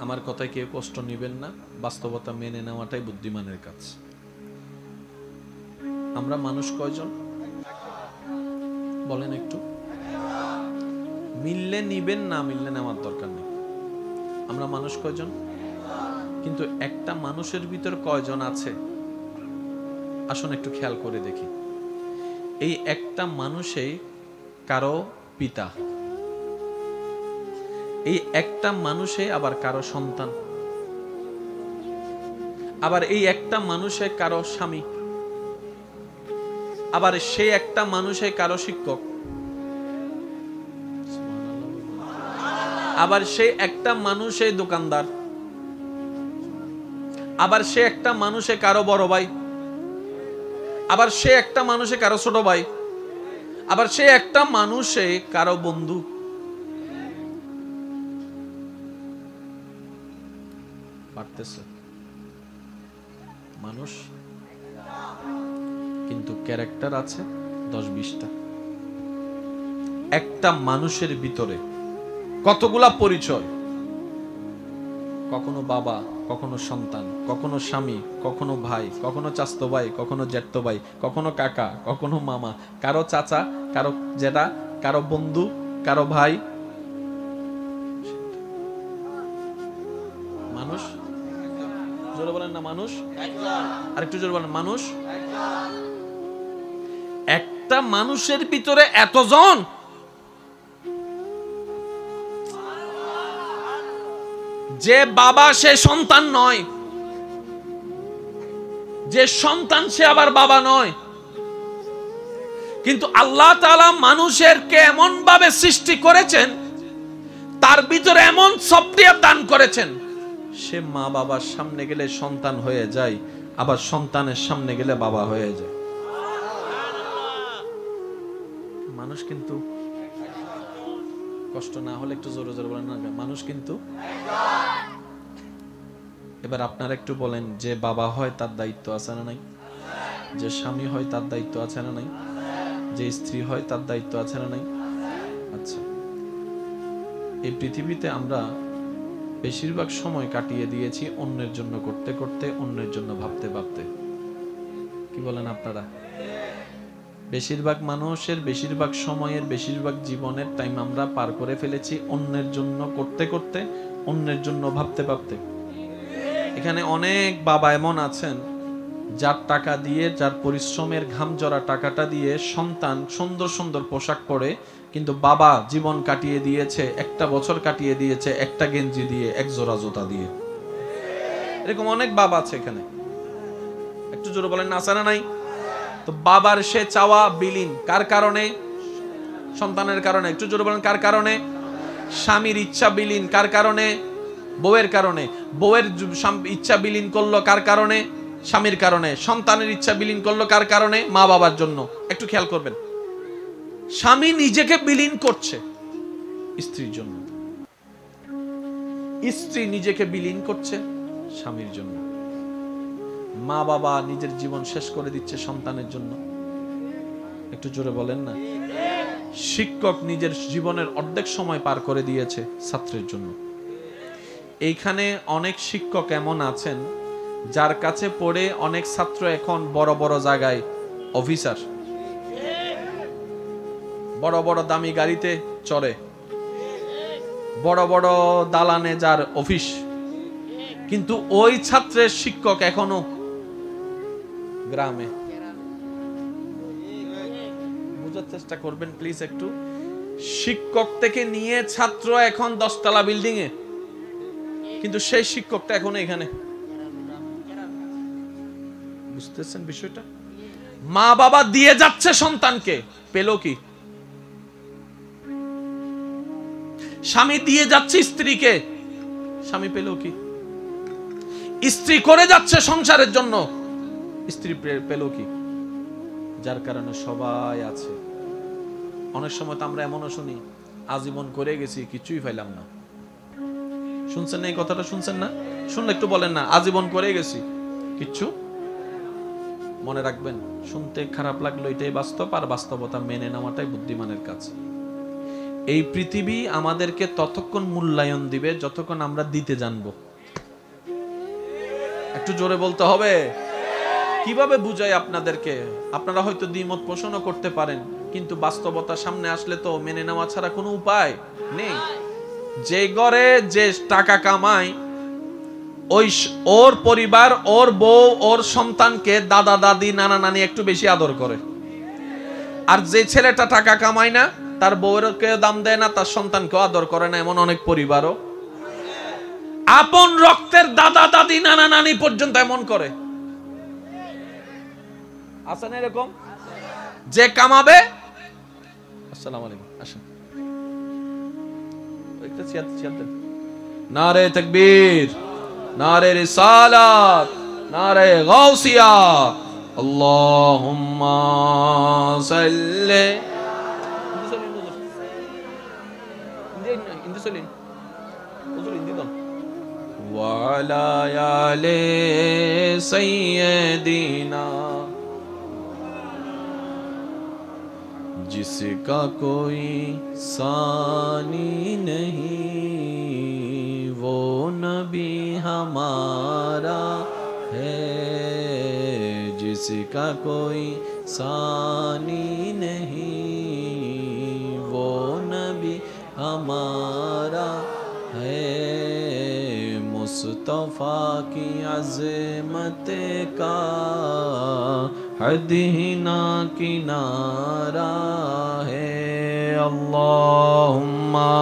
আমার কথায় কেউ কষ্ট নেবেন না, বাস্তবতা মেনে নেওয়াটাই বুদ্ধিমানের কাজ। আমরা মানুষ কয়জন বলেন একটু? মিললে নিবেন, না মিললে নেওয়ার দরকার নেই। আমরা মানুষ কয়জন? কিন্তু একটা মানুষের ভিতর কয়জন আছে আসুন একটু খেয়াল করে দেখি। এই একটা মানুষেই কারো পিতা, এই একটা মানুষে আবার কারো সন্তান, আবার এই একটা মানুষে কারো স্বামী, আবার সেই একটা মানুষে কারো শিক্ষক, আবার সেই একটা মানুষে দোকানদার, আবার সে একটা মানুষে কারো বড় ভাই, আবার সে একটা মানুষে কারো ছোট ভাই, আবার সে একটা মানুষে কারো বন্ধু। পারতেছে মানুষ, কিন্তু ক্যারেক্টার আছে 10-20টা। একটা মানুষের ভিতরে কতগুলা পরিচয়, কখনো বাবা, কখনো সন্তান, কখনো স্বামী, কখনো ভাই, কখনো চাচতো ভাই, কখনো জ্যাঠতো ভাই, কখনো কাকা, কখনো মামা, কারো চাচা, কারো জেঠা, কারো বন্ধু, কারো ভাই। মানুষ জোরে বলেন না মানুষ। আরেকটু জোরে বলেন মানুষ। একটা মানুষের ভিতরে এতজন, যে বাবা সে সন্তান নয়, যে সন্তান সে আবার বাবা নয়, কিন্তু আল্লাহ তাআলা মানুষেরকে এমন ভাবে সৃষ্টি করেছেন, তার ভিতরে এমন সফটওয়্যার দান করেছেন, সে মা বাবার সামনে গেলে সন্তান হয়ে যায়, আবার সন্তানের সামনে গেলে বাবা হয়ে যায়। মানুষ কিন্তু, কষ্ট না হলে একটু জোরে জোরে বলেন না, মানুষ কিন্তু। এবার আপনারা একটু বলেন, যে বাবা হয় তার দায়িত্ব আছে না নাই? যে স্বামী হয় তার দায়িত্ব আছে না নাই? যে স্ত্রী হয় তার দায়িত্ব আছে না নাই? আচ্ছা, এই পৃথিবীতে আমরা বেশিরভাগ সময় কাটিয়ে দিয়েছি অন্যের জন্য করতে করতে, অন্যের জন্য ভাবতে ভাবতে। কি বলেন আপনারা? বেশিরভাগ মানুষের বেশিরভাগ সময়ের বেশিরভাগ জীবনের টাইম আমরা পার করে ফেলেছি অন্যের জন্য করতে করতে, অন্যের জন্য ভাবতে ভাবতে। এখানে অনেক বাবা এমন আছেন যার টাকা দিয়ে, যার পরিশ্রমের ঘাম জড়া টাকাটা দিয়ে সন্তান সুন্দর সুন্দর পোশাক পরে, কিন্তু বাবা জীবন কাটিয়ে দিয়েছে, একটা বছর কাটিয়ে দিয়েছে একটা গেঞ্জি দিয়ে, এক জোড়া জুতা দিয়ে। এরকম অনেক বাবা আছে এখানে। একটু জোরে বলেন না আছে না নাই? তো বাবার সে চাওয়া বিলীন কার কারণে? সন্তানের কারণে। একটু জোরে বলেন কার কারণে? স্বামীর ইচ্ছা বিলীন কার কারণে? বউয়ের কারণে। বউয়ের ইচ্ছা বিলীন করলো কার কারণে? স্বামীর কারণে। সন্তানের ইচ্ছা বিলীন করলো কার কারণে? মা বাবার জন্য। একটু খেয়াল করবেন, স্বামী নিজেকে বিলীন করছে স্ত্রীর জন্য, স্ত্রী নিজেকে বিলীন করছে স্বামীর জন্য, মা বাবা নিজের জীবন শেষ করে দিচ্ছে সন্তানের জন্য। একটু জোরে বলেন না। শিক্ষক নিজের জীবনের অর্ধেক সময় পার করে দিয়েছে ছাত্রের জন্য। এইখানে অনেক শিক্ষক এমন আছেন যার কাছে পড়ে অনেক ছাত্র এখন বড় বড় জায়গায় অফিসার, বড় বড় দামি গাড়িতে চড়ে, বড় বড় দালানে যার অফিস, কিন্তু ওই ছাত্রের শিক্ষক এখনো গ্রামে। বোঝার চেষ্টা করবেন প্লিজ একটু। শিক্ষক থেকে নিয়ে ছাত্র এখন 10 তলা বিল্ডিং এ, কিন্তু সেই শিক্ষকটা এখন এখানে। বুঝতেছেন বিষয়টা? মা বাবা দিয়ে যাচ্ছে সন্তানকে, পেল কি? স্বামী দিয়ে যাচ্ছে স্ত্রীকে, স্বামী পেল কি? স্ত্রী করে যাচ্ছে সংসারের জন্য, স্ত্রী পেল কি? যার কারণে সবাই আছে। অনেক সময় তো আমরা এমনও শুনি, আজীবন করে গেছি কিছুই পাইলাম না। শুনছেন না এই কথাটা? শুনছেন না? শুনলে একটু বলেন না, আজীবন করে গেছি কিচ্ছু। মনে রাখবেন, শুনতে খারাপ লাগলো, এটাই বাস্তব, আর বাস্তবতা মেনে নেওয়াটাই বুদ্ধিমানের কাজ। এই পৃথিবী আমাদেরকে ততক্ষণ মূল্যায়ন দিবে যতক্ষণ আমরা দিতে জানবো। একটু জোরে বলতে হবে। কিভাবে বুঝাই আপনাদেরকে? আপনারা হয়তো দ্বিমত পোষণও করতে পারেন, কিন্তু বাস্তবতা সামনে আসলে তো মেনে নেওয়া ছাড়া কোনো উপায় নেই। যে ঘরে যে টাকা কামায়, ওই ওর পরিবার, ওর বউ, ওর সন্তানকে দাদা দাদি নানা নানি একটু বেশি আদর করে। আর যে ছেলেটা টাকা কামায় না, তার বউকে দাম দেয় না, তার সন্তানকেও আদর করে না, এমন অনেক পরিবারও। আপন রক্তের দাদা দাদি নানা নানি পর্যন্ত এমন করে। আছেন এরকম? যে কামাবে, আসসালামু আলাইকুম, আসেন, একটা চেয়ার দেন। নারে তাকবীর, নারে রিসালাত, নারে গাউসিয়া, আল্লাহুম্মা সাল্লি ওয়া আলা আলি সাইয়্যিদিনা। जिसका कोई सानी नहीं, वो नबी हमारा है। जिसका कोई सानी नहीं, वो नबी हमारा है। मुस्तफा की अज़मत का हद ही ना किनारा है। अल्लाहुम्मा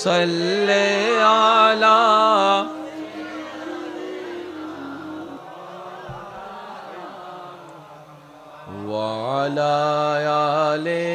सल्ले अला व अला आले